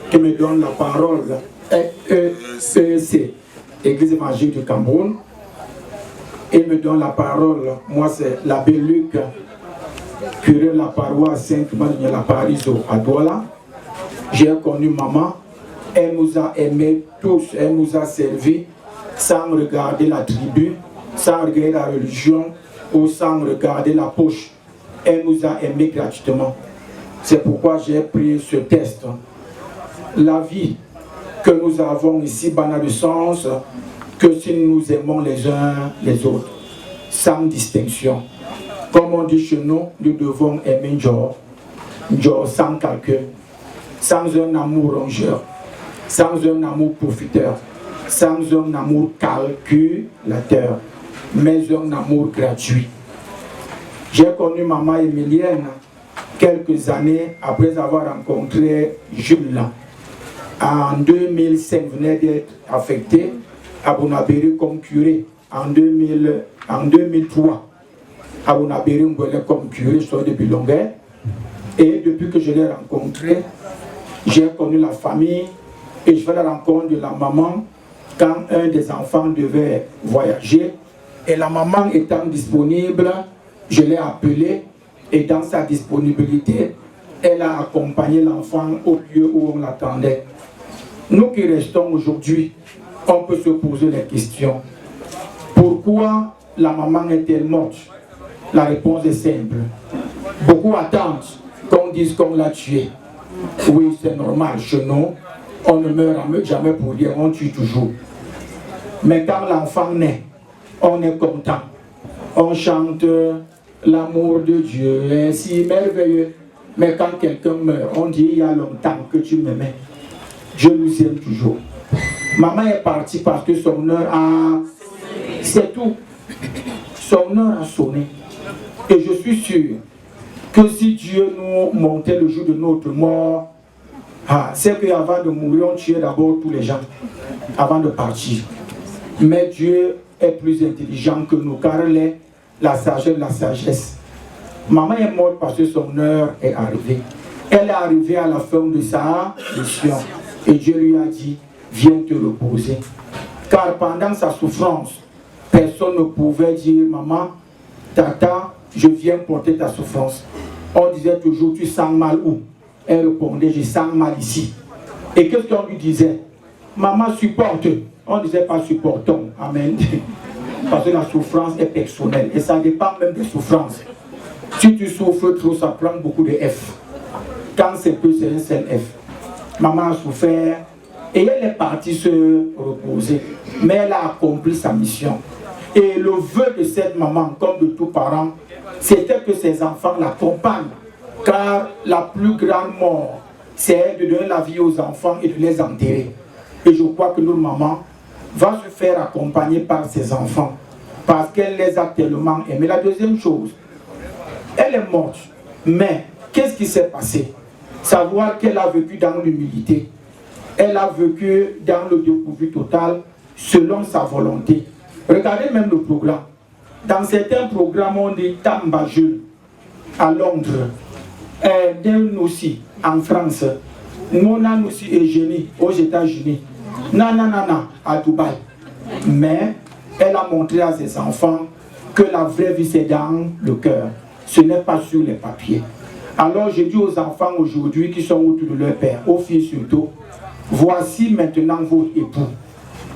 qui me donne la parole. EEC, Église évangélique du Cameroun. Il me donne la parole. Moi, c'est l'abbé Luc, curé de la paroisse Saint-Clément de la Pariso à Douala. J'ai connu maman. Elle nous a aimés tous. Elle nous a servis sans regarder la tribu, sans regarder la religion ou sans regarder la poche. Elle nous a aimés gratuitement. C'est pourquoi j'ai pris ce test. La vie que nous avons ici n'a de sens que si nous aimons les uns les autres, sans distinction. Comme on dit chez nous, nous devons aimer Dieu sans calcul, sans un amour rongeur, sans un amour profiteur, sans un amour calculateur, mais un amour gratuit. J'ai connu maman Emilienne quelques années après avoir rencontré Jules. En 2005, venait d'être affecté à Bonabéry comme curé. En 2003, à Bonabéry comme curé sur de Bilonguer. Et depuis que je l'ai rencontré, j'ai connu la famille et je fais la rencontre de la maman quand un des enfants devait voyager. Et la maman étant disponible, je l'ai appelée et dans sa disponibilité, elle a accompagné l'enfant au lieu où on l'attendait. Nous qui restons aujourd'hui, on peut se poser la question. Pourquoi la maman est-elle morte? La réponse est simple. Beaucoup attendent qu'on dise qu'on l'a tuée. Oui, c'est normal. Chez nous, on ne meurt jamais pour dire, on tue toujours. Mais quand l'enfant naît, on est content. On chante l'amour de Dieu est si merveilleux. Mais quand quelqu'un meurt, on dit il y a longtemps que tu m'aimais. Dieu nous aime toujours. Maman est partie parce que son heure a... C'est tout. Son heure a sonné. Et je suis sûr que si Dieu nous montait le jour de notre mort, c'est qu'avant de mourir, on tuait d'abord tous les gens, avant de partir. Mais Dieu est plus intelligent que nous, car elle est la sagesse. Maman est morte parce que son heure est arrivée. Elle est arrivée à la fin de sa mission. Et Dieu lui a dit, viens te reposer. Car pendant sa souffrance, personne ne pouvait dire, maman, tata, je viens porter ta souffrance. On disait toujours, tu sens mal où? Elle répondait, je sens mal ici. Et qu'est-ce qu'on lui disait? Maman, supporte. On ne disait pas supportons. Amen. Parce que la souffrance est personnelle. Et ça dépend même des souffrances. Si tu souffres trop, ça prend beaucoup de F. Quand c'est peu, c'est un seul F. Maman a souffert et elle est partie se reposer. Mais elle a accompli sa mission. Et le vœu de cette maman, comme de tous parents, c'était que ses enfants l'accompagnent. Car la plus grande mort, c'est de donner la vie aux enfants et de les enterrer. Et je crois que notre maman va se faire accompagner par ses enfants. Parce qu'elle les a tellement aimés. La deuxième chose, elle est morte. Mais qu'est-ce qui s'est passé? Savoir qu'elle a vécu dans l'humilité. Elle a vécu dans le dépourvu total, selon sa volonté. Regardez même le programme. Dans certains programmes, on dit Tambajul à Londres, Del aussi en France, Mona aussi et Génie aux États-Unis, Nanana à Dubaï. Mais elle a montré à ses enfants que la vraie vie c'est dans le cœur. Ce n'est pas sur les papiers. Alors je dis aux enfants aujourd'hui qui sont autour de leur père, aux filles surtout, voici maintenant votre époux.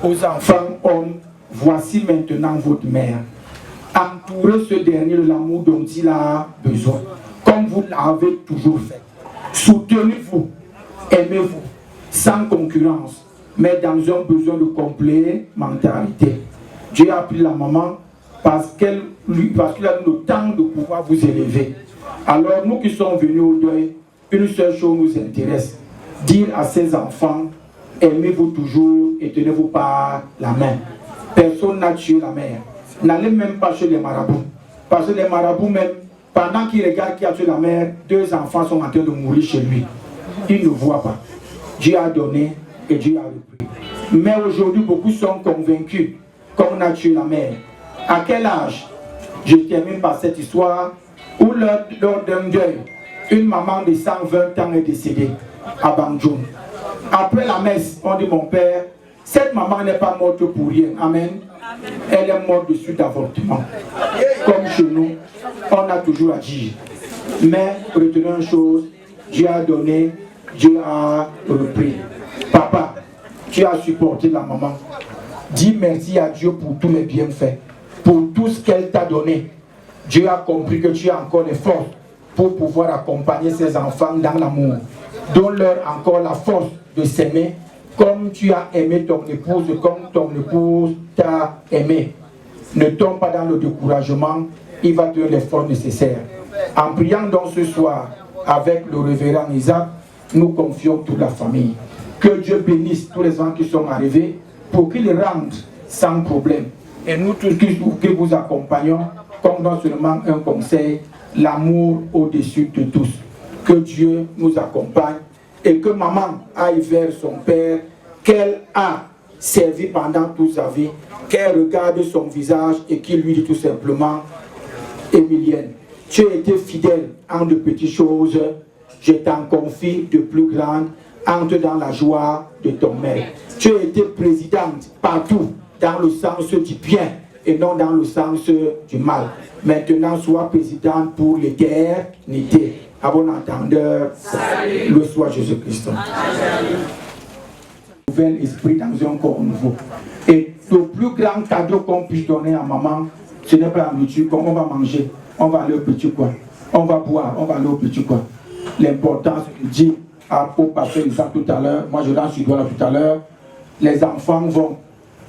Aux enfants hommes, voici maintenant votre mère. Entourez ce dernier de l'amour dont il a besoin, comme vous l'avez toujours fait. Soutenez-vous, aimez-vous, sans concurrence, mais dans un besoin de complémentarité. Dieu a pris la maman parce qu'il a eu le temps de pouvoir vous élever. Alors nous qui sommes venus au deuil, une seule chose nous intéresse, dire à ses enfants, aimez-vous toujours et tenez-vous par la main. Personne n'a tué la mère. N'allez même pas chez les marabouts. Parce que les marabouts même, pendant qu'ils regardent qui a tué la mère, 2 enfants sont en train de mourir chez lui. Ils ne voient pas. Dieu a donné et Dieu a repris. Mais aujourd'hui, beaucoup sont convaincus qu'on a tué la mère. À quel âge? Je termine par cette histoire où lors d'un deuil, une maman de 120 ans est décédée à Banjoun. Après la messe, on dit mon père, cette maman n'est pas morte pour rien. Amen. Elle est morte de suite d'avortement. Comme chez nous, on a toujours agi. Mais retenez une chose, Dieu a donné, Dieu a repris. Papa, tu as supporté la maman. Dis merci à Dieu pour tous les bienfaits, pour tout ce qu'elle t'a donné. Dieu a compris que tu as encore les forces pour pouvoir accompagner ses enfants dans l'amour. Donne-leur encore la force de s'aimer comme tu as aimé ton épouse, comme ton épouse t'a aimé. Ne tombe pas dans le découragement, il va te donner les forces nécessaires. En priant donc ce soir avec le révérend Isaac, nous confions toute la famille. Que Dieu bénisse tous les gens qui sont arrivés pour qu'ils rentrent sans problème. Et nous tous qui vous accompagnons, comme non seulement un conseil, l'amour au-dessus de tous. Que Dieu nous accompagne et que maman aille vers son père, qu'elle a servi pendant toute sa vie, qu'elle regarde son visage et qu'il lui dit tout simplement, Emilienne, tu as été fidèle en de petites choses, je t'en confie de plus grandes, entre dans la joie de ton maître. Tu as été présidente partout dans le sens du bien et non dans le sens du mal. Maintenant, sois présidente pour l'éternité. À bon entendeur, le soit Jésus-Christ. Nouvel esprit dans un corps nouveau. Et le plus grand cadeau qu'on puisse donner à maman, ce n'est pas la nourriture qu'on va manger. On va aller au petit coin. On va boire, on va aller au petit coin. L'importance, je dis au pasteur Isaac tout à l'heure, moi je lance sur toi tout à l'heure, les enfants vont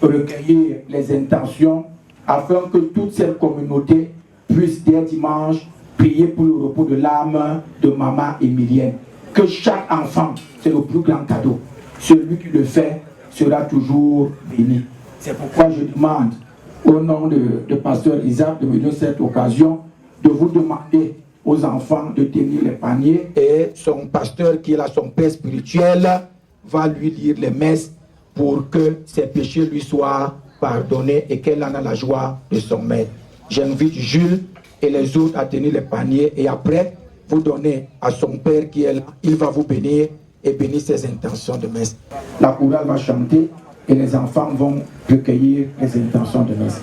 recueillir les intentions afin que toute cette communauté puisse dès dimanche prier pour le repos de l'âme de maman Emilienne. Que chaque enfant, c'est le plus grand cadeau. Celui qui le fait sera toujours béni. C'est pourquoi je demande au nom de pasteur Isaac de me donner cette occasion de vous demander aux enfants de tenir les paniers et son pasteur qui est là, son père spirituel, va lui lire les messes pour que ses péchés lui soient pardonnés et qu'elle en a la joie de son maître. J'invite Jules et les autres à tenir les paniers et après vous donner à son père qui est là, il va vous bénir et bénir ses intentions de messe. La chorale va chanter et les enfants vont recueillir les intentions de messe.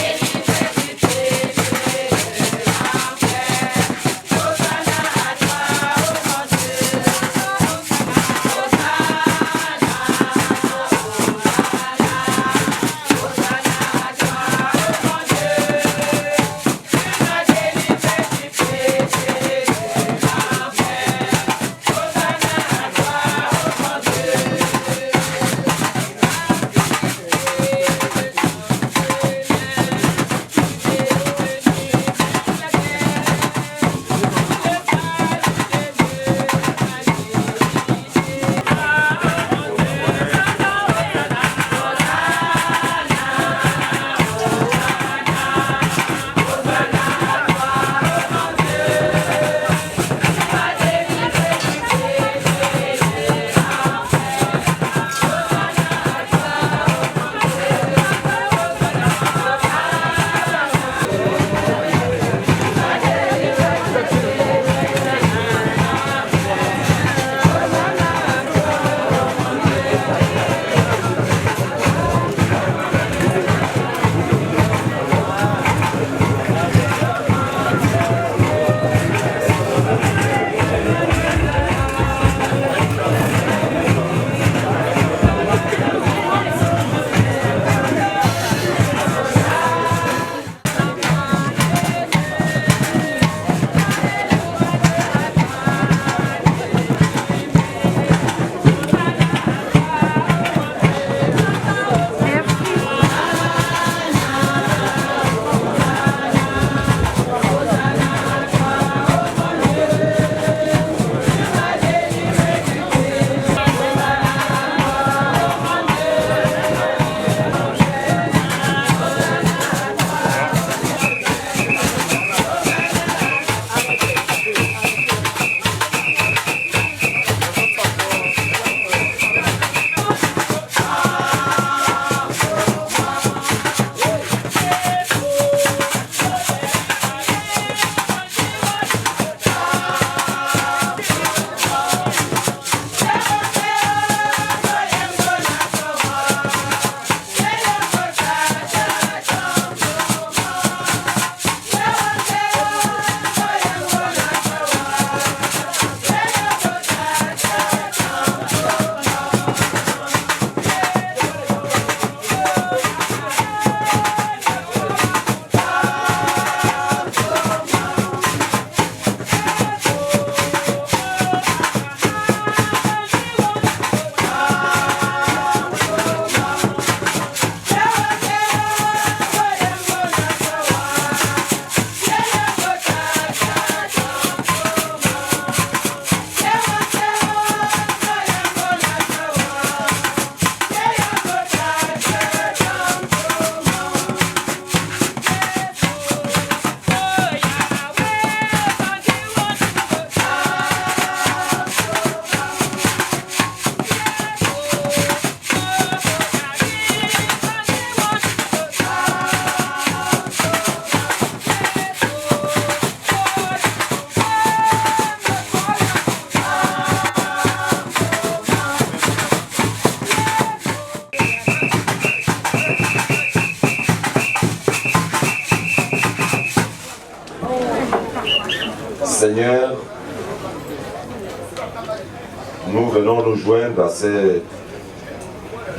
Thank you. Seigneur, nous venons nous joindre à ces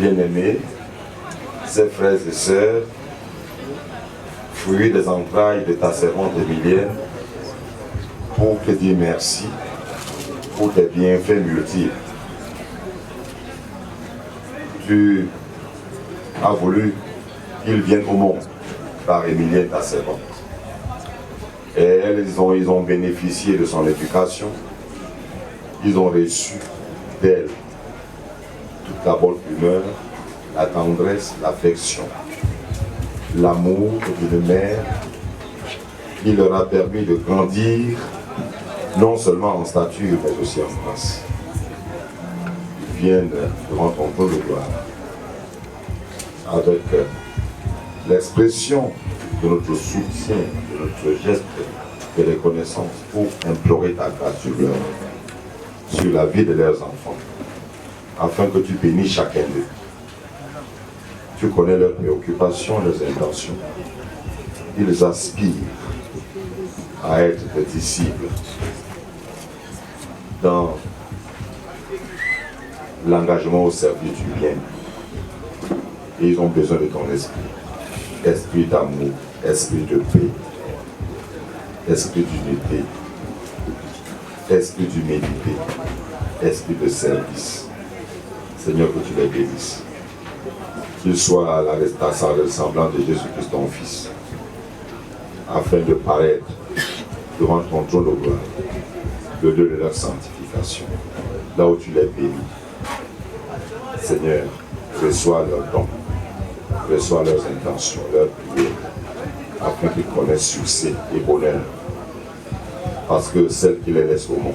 bien-aimés, ces frères et sœurs, fruits des entrailles de ta servante Emilienne, pour te dire merci pour tes bienfaits multiples. Tu as voulu qu'ils viennent au monde par Emilienne, ta servante. Et ils ont bénéficié de son éducation. Ils ont reçu d'elle toute la bonne humeur, la tendresse, l'affection, l'amour d'une mère qui leur a permis de grandir, non seulement en stature, mais aussi en grâce. Ils viennent devant ton trône de gloire avec l'expression de notre soutien, de notre geste de reconnaissance pour implorer ta grâce sur la vie de leurs enfants, afin que tu bénisses chacun d'eux. Tu connais leurs préoccupations, leurs intentions. Ils aspirent à être des disciples dans l'engagement au service du bien. Et ils ont besoin de ton esprit. Esprit d'amour, esprit de paix, esprit d'unité, esprit d'humilité, esprit de service. Seigneur, que tu les bénisses. Qu'ils soient à la ressemblance de Jésus-Christ, ton Fils, afin de paraître devant ton trône de gloire, le Dieu de leur sanctification, là où tu les bénis. Seigneur, reçois leurs dons, reçois leurs intentions, leurs prières, afin qu'ils connaissent succès et bonheur. Parce que celle qui les laisse au monde,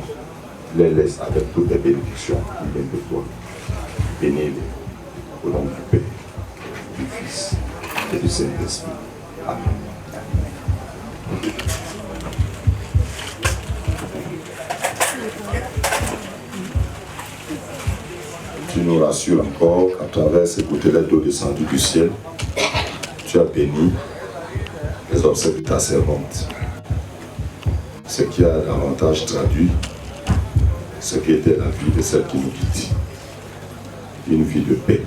les laisse avec toutes les bénédictions qui viennent de toi. Bénis-les au nom du Père, du Fils et du Saint-Esprit. Amen. Tu nous rassures encore à travers ces gouttelettes d'eau descendues du ciel. Tu as béni les obsèques de ta servante. Ce qui a davantage traduit ce qui était la vie de celle qui nous quitte. Une vie de paix.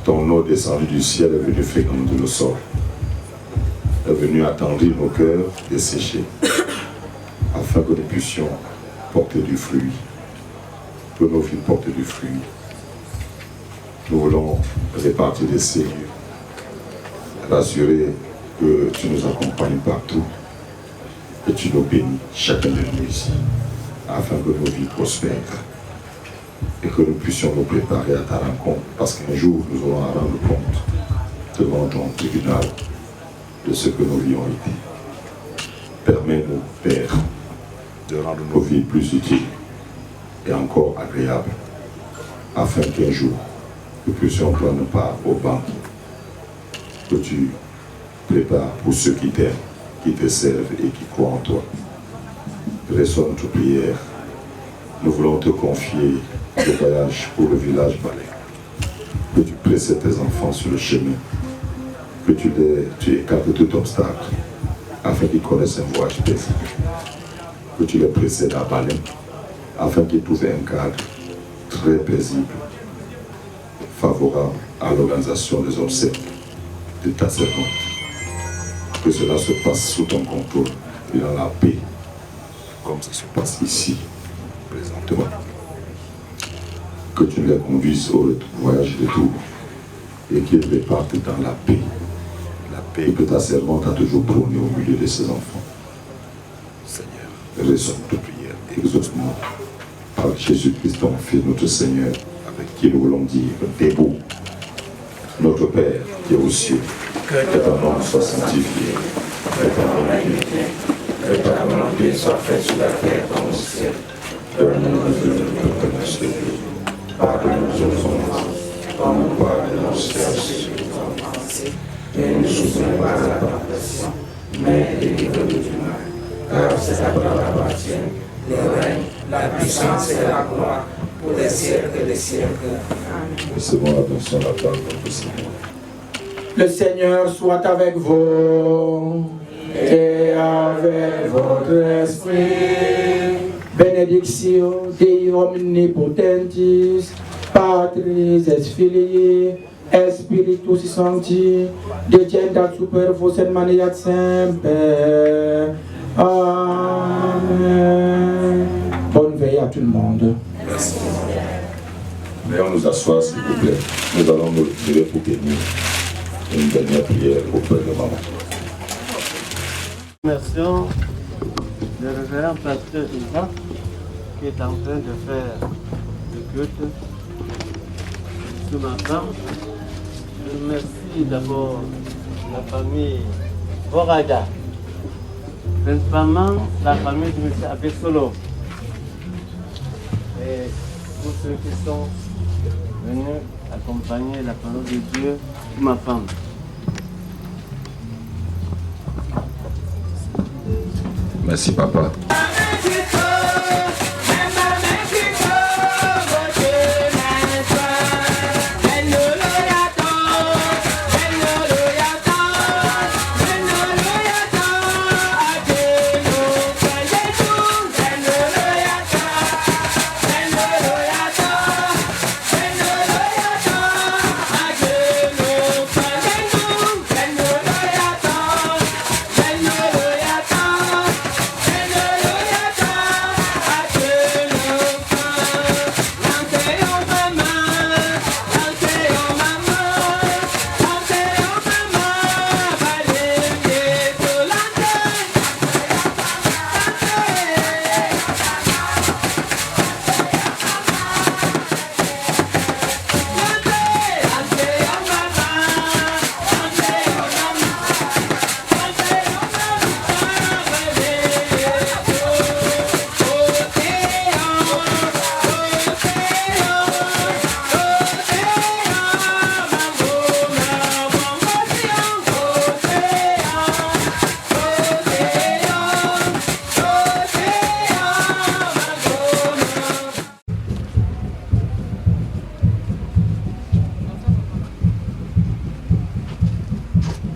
Ton eau descendue du ciel est venue féconder nos sorts. Est venue attendrir nos cœurs desséchés, afin que nous puissions porter du fruit. Que nos vies portent du fruit. Nous voulons répartir des sérieux, rassurer que tu nous accompagnes partout et tu nous bénis, chacun de nous ici, afin que nos vies prospèrent et que nous puissions nous préparer à ta rencontre, parce qu'un jour nous aurons à rendre compte devant ton tribunal de ce que nos vies ont été. Permets-nous, Père, de rendre nos vies plus utiles et encore agréables, afin qu'un jour nous puissions prendre part au banc que tu prépares pour ceux qui t'aiment, qui te servent et qui croient en toi. Reçois notre prière. Nous voulons te confier le voyage pour le village Balais. Que tu précèdes tes enfants sur le chemin. Que tu écartes tout obstacle afin qu'ils connaissent un voyage paisible. Que tu les précèdes à Balais afin qu'ils trouvent un cadre très paisible, favorable à l'organisation des obsèques de ta servante. Que cela se passe sous ton contrôle et dans la paix, comme ça se passe ici, présentement. Que tu les conduises au voyage de retour et qu'ils repartent dans la paix que ta servante a toujours prônée au milieu de ses enfants. Seigneur, reçois notre prière, exauce-nous par Jésus-Christ, ton Fils, notre Seigneur, avec qui nous voulons dire debout. Notre Père qui est aux cieux, que ton nom soit sanctifié, que ta volonté vienne, que ta volonté soit faite sur la terre comme au ciel. Donne-nous aujourd'hui notre pain de jour. Pardonne-nous nos offenses, comme nous pardonnons à ceux qui nous ont offensés. Et ne nous soumets pas à la tentation, mais délivre-nous du mal. Car c'est à toi qu'appartient le règne, la puissance et la gloire pour les siècles des siècles. Amen. Recevons la bendition de la part de notre Seigneur. Le Seigneur soit avec vous. et avec votre esprit. Benedictio Dei omnipotentis, Patris et Filii, Spiritus Sancti, descendat super vos et maniat semper. Amen. Bonne veille à tout le monde. Merci. Veuillons nous asseoir, s'il vous plaît. Nous allons nous lever pour bénir une dernière prière auprès de maman. Merci le révérend pasteur Isaac qui est en train de faire le culte ce matin. Je remercie d'abord la famille Borada, principalement la famille de M. Abessolo et tous ceux qui sont venus accompagner la parole de Dieu pour ma femme. Merci, papa.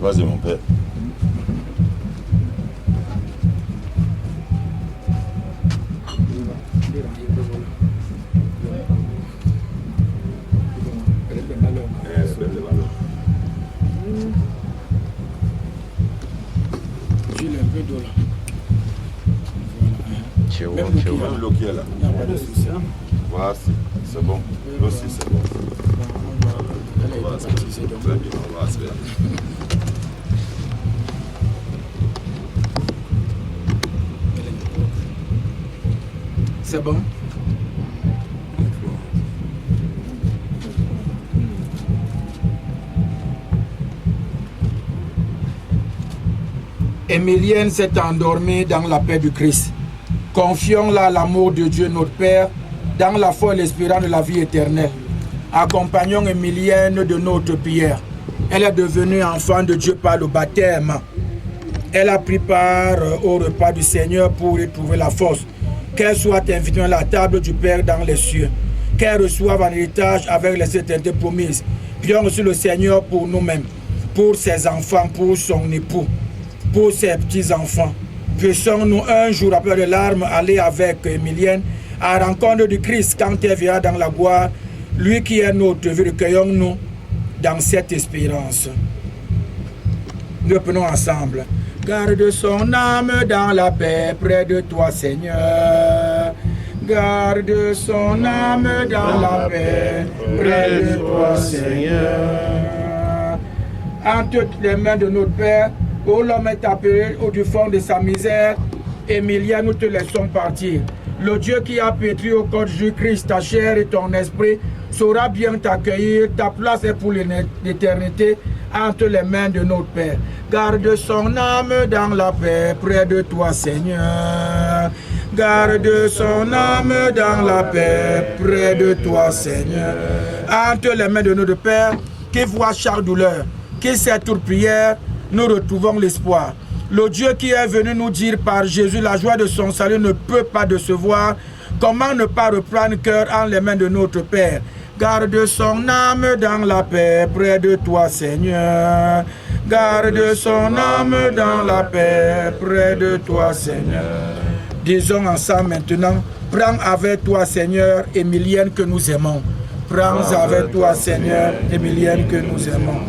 Vas-y, mon père. Même l'eau qui est là. Voilà, c'est bon. L'eau aussi, c'est bon. On va se faire. C'est bon. Émilienne s'est endormie dans la paix du Christ. Confions-la à l'amour de Dieu notre Père, dans la foi et l'espérance de la vie éternelle. Accompagnons Émilienne de notre prière. Elle est devenue enfant de Dieu par le baptême. Elle a pris part au repas du Seigneur pour y trouver la force. Qu'elle soit invitée à la table du Père dans les cieux. Qu'elle reçoive un héritage avec les éternelles promises. Prions aussi le Seigneur pour nous-mêmes, pour ses enfants, pour son époux, pour ses petits-enfants. Puissions-nous un jour, après les larmes, aller avec Émilienne à la rencontre du Christ quand elle viendra dans la gloire. Lui qui est notre vie, recueillons-nous dans cette espérance. Nous prenons ensemble. Garde son âme dans la paix près de toi, Seigneur. Garde son âme dans la paix près de toi, Seigneur. Entre les mains de notre Père, où l'homme est appelé au du fond de sa misère, Émilienne, nous te laissons partir. Le Dieu qui a pétri au corps de Jésus-Christ, ta chair et ton esprit, saura bien t'accueillir. Ta place est pour l'éternité entre les mains de notre Père. Garde son âme dans la paix près de toi, Seigneur. Garde son âme dans la paix près de toi, Seigneur. Entre les mains de notre Père, qui voit chaque douleur, qui sait toute prière, nous retrouvons l'espoir. Le Dieu qui est venu nous dire par Jésus la joie de son salut ne peut pas décevoir. Comment ne pas reprendre cœur en les mains de notre Père? Garde son âme dans la paix près de toi, Seigneur. Garde son âme dans la paix près de toi, Seigneur. Disons ensemble maintenant, prends avec toi, Seigneur, Emilienne que nous aimons. Prends avec toi, Seigneur, Emilienne que nous aimons.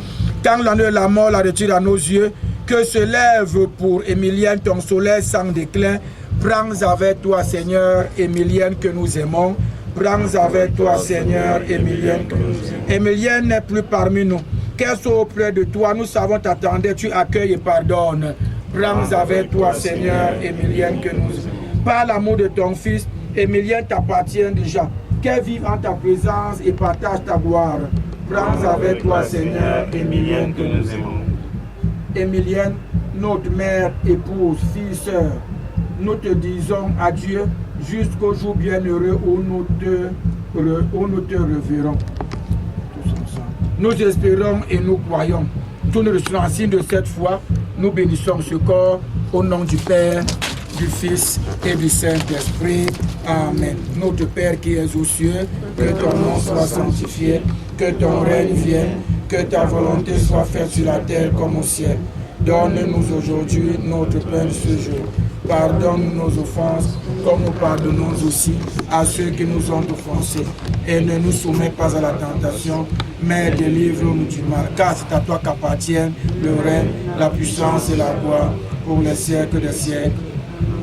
Quand l'année de la mort la retire à nos yeux, que se lève pour Emilienne ton soleil sans déclin. Prends avec toi, Seigneur, Emilienne que nous aimons. Prends avec toi, Seigneur, Emilienne que nous aimons. Emilienne n'est plus parmi nous. Qu'elle soit auprès de toi, nous savons t'attendre, tu accueilles et pardonnes. Prends avec toi, Seigneur, Emilienne que nous aimons. Par l'amour de ton Fils, Emilienne t'appartient déjà. Qu'elle vive en ta présence et partage ta gloire. Prends avec toi, Seigneur, Emilienne que nous aimons. Emilienne, notre mère, épouse, fille, sœur, nous te disons adieu jusqu'au jour bienheureux où nous te reverrons. Nous espérons et nous croyons. Tous nous recevons en signe de cette foi. Nous bénissons ce corps au nom du Père, du Fils et du Saint-Esprit. Amen. Notre Père qui es aux cieux, que ton nom soit sanctifié, que ton règne vienne, que ta volonté soit faite sur la terre comme au ciel. Donne-nous aujourd'hui notre pain de ce jour. Pardonne nos offenses, comme nous pardonnons aussi à ceux qui nous ont offensés. Et ne nous soumets pas à la tentation, mais délivre-nous du mal. Car c'est à toi qu'appartiennent le règne, la puissance et la gloire pour les siècles des siècles.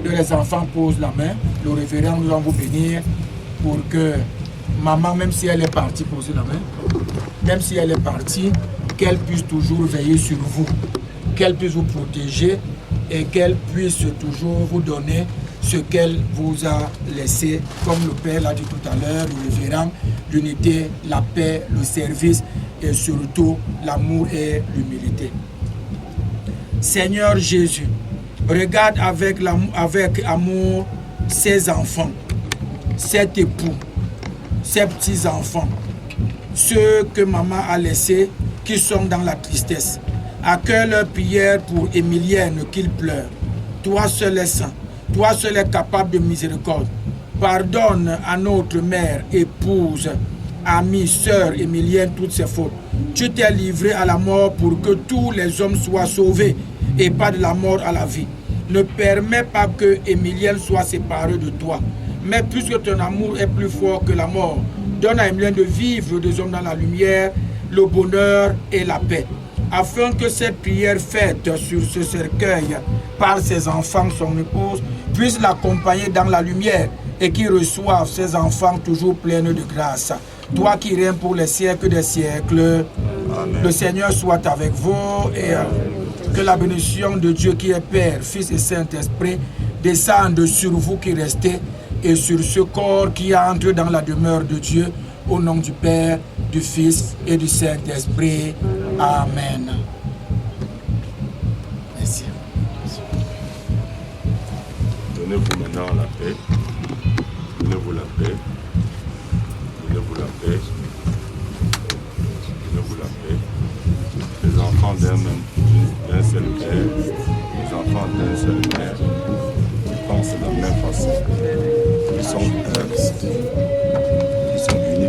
Que les enfants posent la main, le révérend, nous allons vous bénir pour que maman, même si elle est partie, posez la main, même si elle est partie, qu'elle puisse toujours veiller sur vous, qu'elle puisse vous protéger et qu'elle puisse toujours vous donner ce qu'elle vous a laissé, comme le Père l'a dit tout à l'heure, le révérend, l'unité, la paix, le service et surtout l'amour et l'humilité. Seigneur Jésus, regarde avec amour ses enfants, cet époux, ses petits-enfants, ceux que maman a laissés qui sont dans la tristesse. Accueille leur prière pour Emilienne qu'il pleure. Toi seul est saint, toi seul est capable de miséricorde. Pardonne à notre mère, épouse, amie, sœur Emilienne toutes ses fautes. Tu t'es livré à la mort pour que tous les hommes soient sauvés et pas de la mort à la vie. Ne permets pas que Emilienne soit séparée de toi. Mais puisque ton amour est plus fort que la mort, donne à Emilienne de vivre des hommes dans la lumière, le bonheur et la paix. Afin que cette prière faite sur ce cercueil par ses enfants, son épouse, puisse l'accompagner dans la lumière et qu'il reçoive ses enfants toujours pleins de grâce. Toi qui règnes pour les siècles des siècles, amen. Le Seigneur soit avec vous et que la bénédiction de Dieu qui est Père, Fils et Saint-Esprit descende sur vous qui restez et sur ce corps qui entre dans la demeure de Dieu, au nom du Père, du Fils et du Saint-Esprit. Amen. Merci. Donnez-vous maintenant la paix. Donnez-vous la paix. Donnez-vous la paix. Donnez-vous la paix. Les enfants d'un seul père, les enfants d'un seul père, ils pensent de la même façon. Ils sont unis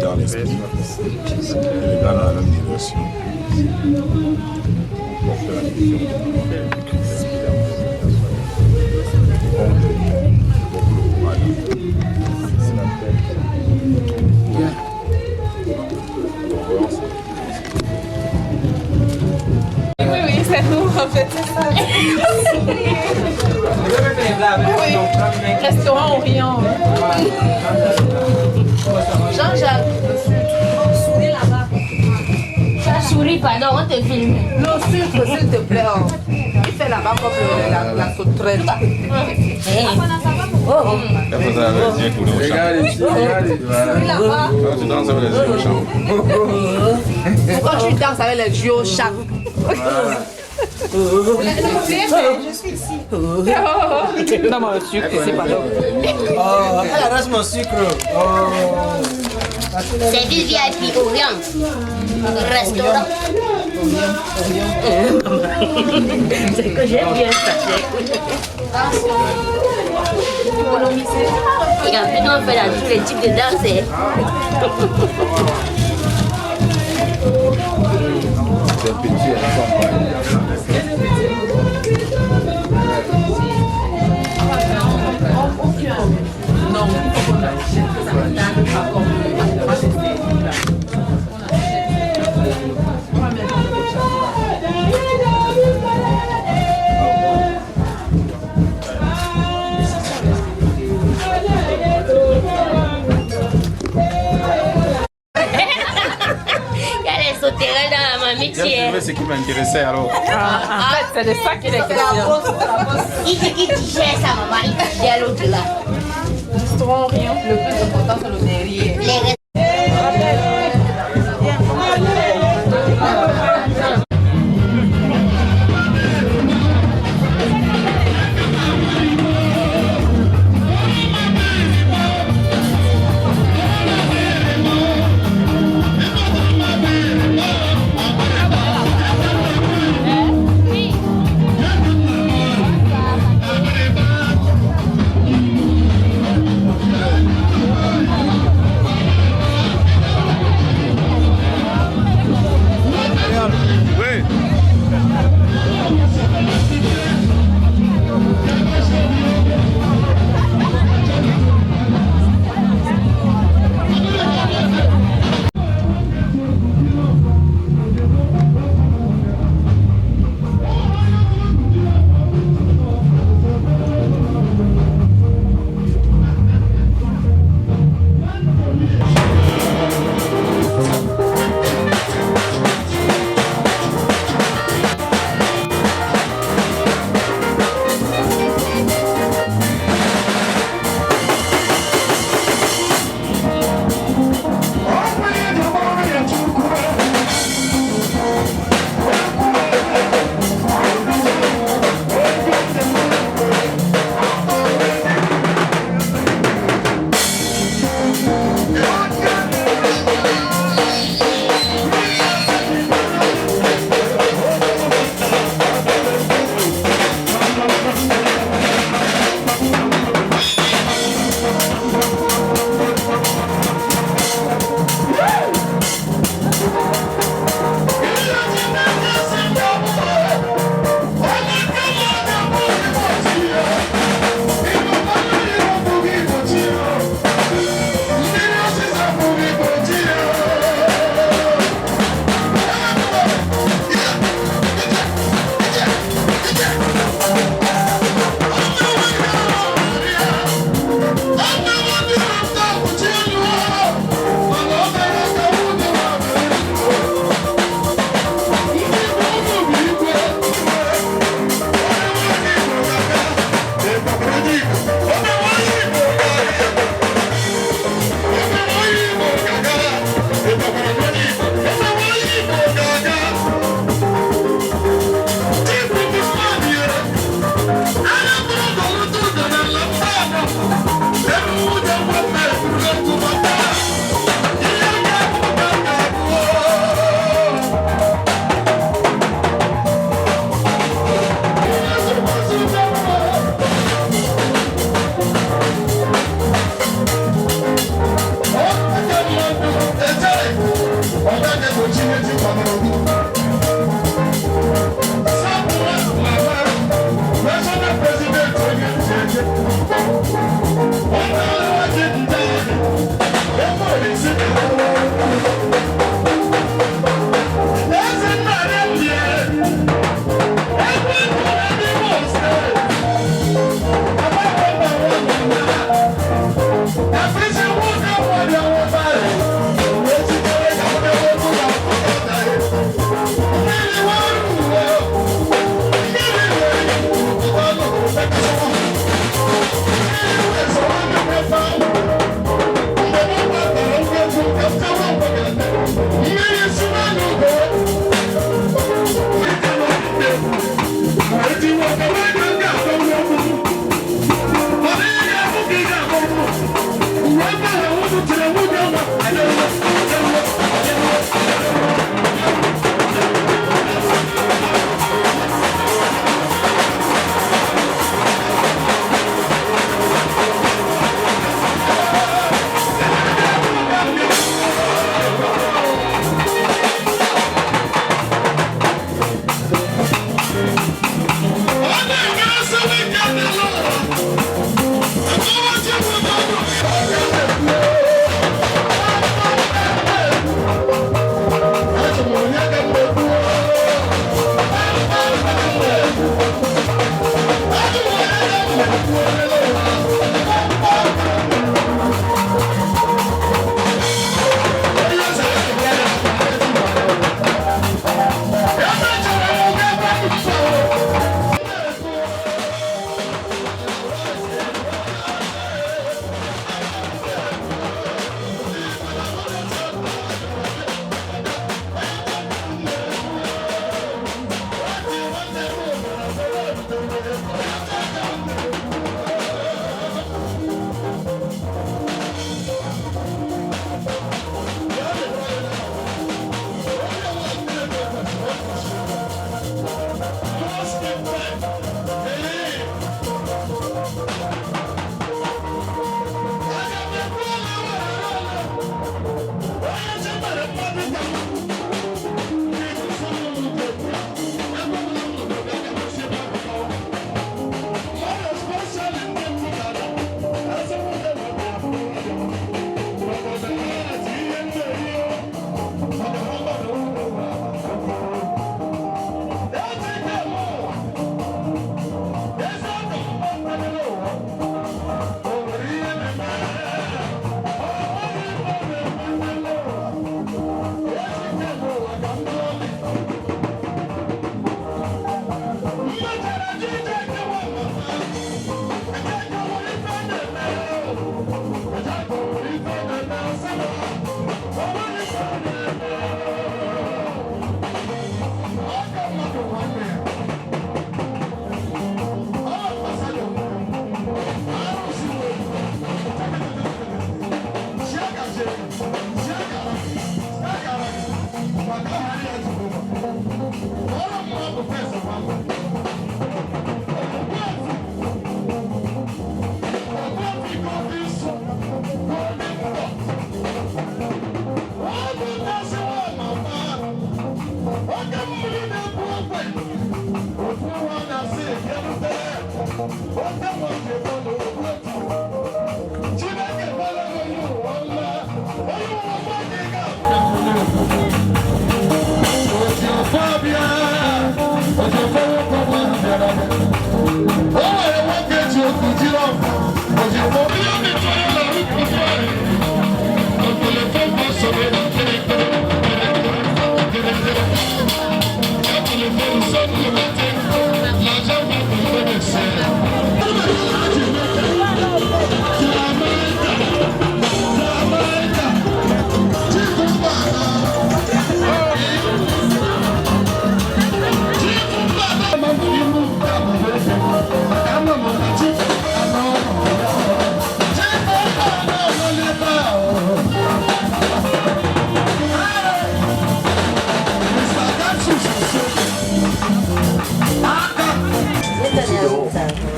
dans l'esprit. Ils regardent la même direction. On fait la mission. Oui, c'est nous, en fait, c'est ça. Oui, restaurant Orient. Jean-Jacques, souris là-bas. Souris, pardon, on te filme. Le sucre, s'il te plaît. Il fait là-bas comme la sauterelle. Regarde ici, regarde ici. Là-bas. Tu danses avec les yeux au champ. Pourquoi tu danses avec les yeux au champ? Je suis ici. Non, mais le sucre, c'est pas là. Elle arrache mon sucre. Service VIP Orient. Restaurant. C'est que j'aime bien ça. Et en plus, on fait tous les types de danse. C'est petit, elles sont pas. Non, il faut qu'on achète ça dans le parcours. C'est ce qui m'intéressait alors. En fait, c'est de ça qu'il est question. Qui c'est qui digère ça, maman? Il digère l'autre là. Nous serons rien. Le plus important, c'est le derrière.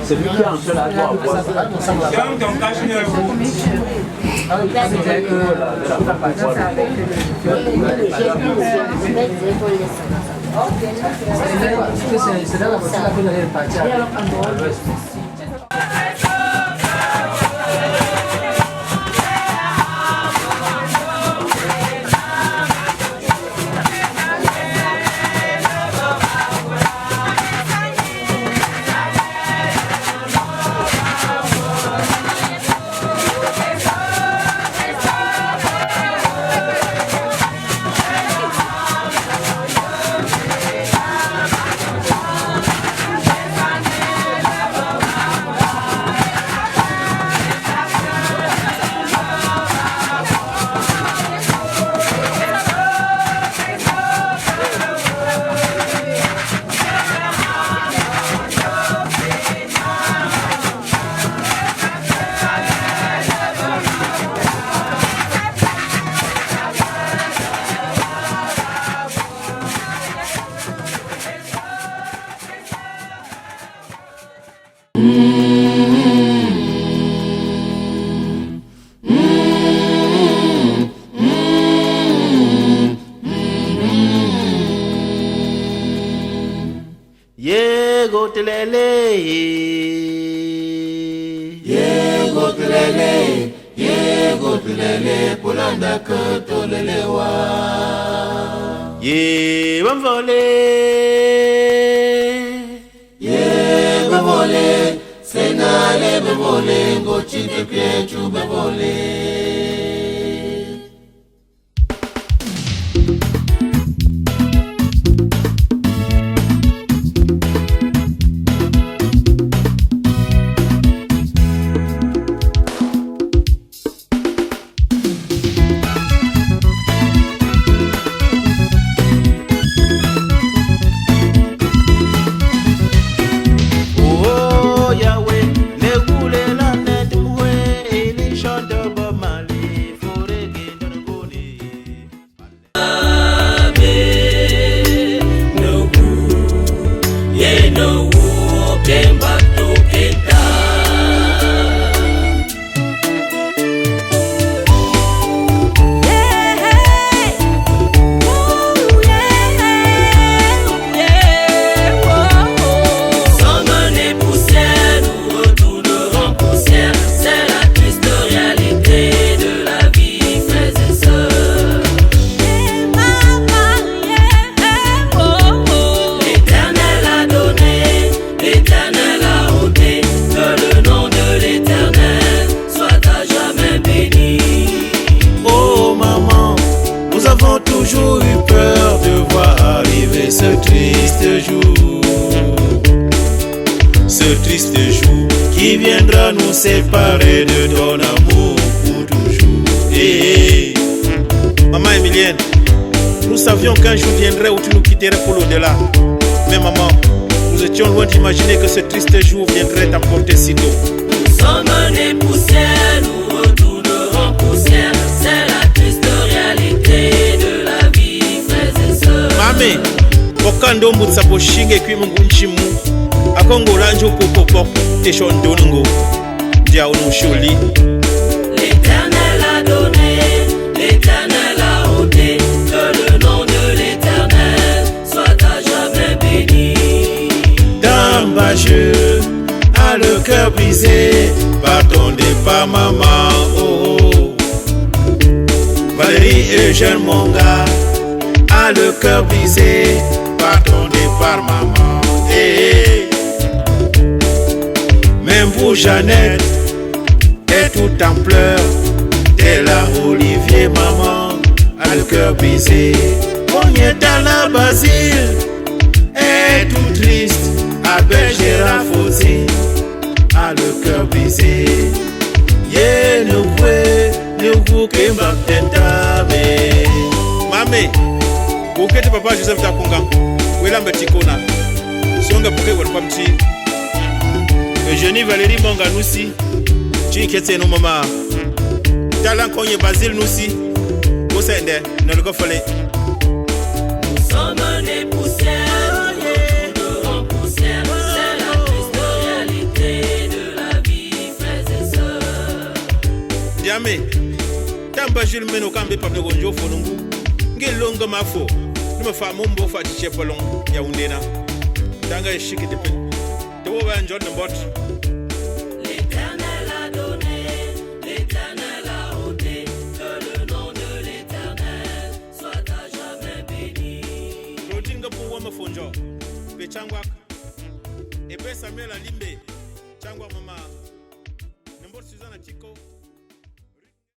C'est lui qui est en train de voir. Yegotulele pulanda kotolelewa Ye bamvole Ye bamvole Senale bamvole Ngochite piechu bamvole Qui viendra nous séparer de ton amour pour toujours. Hey, Maman Emilienne, nous savions qu'un jour viendrait où tu nous quitterais pour l'au-delà. Mais maman, nous étions loin d'imaginer que ce triste jour viendrait t'emporter si tôt. Nous sommes nés poussière, nous retournerons poussière. C'est la triste réalité de la vie, frères et sœurs. Mame, Bokando Mutsapo Shinge Kwimungunchimu. Akongo lanjo popopo te shondongo dia onusholi. L'Éternel a donné, l'Éternel a ôté, que le nom de l'Éternel soit à jamais béni. Dambageux a le cœur brisé par ton départ maman. Oh, oh. Valérie Eugène Monga a le cœur brisé par ton départ maman. Hey. Même vous Jeannette est tout en pleurs. T'es là Olivier maman a le cœur brisé. On est dans la Basile est tout triste. Abel Gérard Fossi a le cœur brisé. Yé nous que m'attendame. Mamé, où que tu papa Joseph Takunga? Où est la Metikona? Si on a pour que vous ne pas Eugénie Valérie Monga Noussi, Chinkete no mama, Talan Konye Basile Noussi, Bosende, ne le coffre. Nous sommes nés poussière, nous retournerons poussière. C'est la triste réalité Tamba Jules Meno Kambe Pablo Gonjo Fonungu. Ngelonga mafo. Numa fa mombo fa tichepolong ya undena. Tanga eshiki depe. Tewo ba John Bot. L'Éternel a donné, l'Éternel a ôté, que le nom de l'Éternel soit à jamais béni. Rotinga pour wama fonjo. Pe changwak. Ebe Samuel Alimbe. Changwak mama.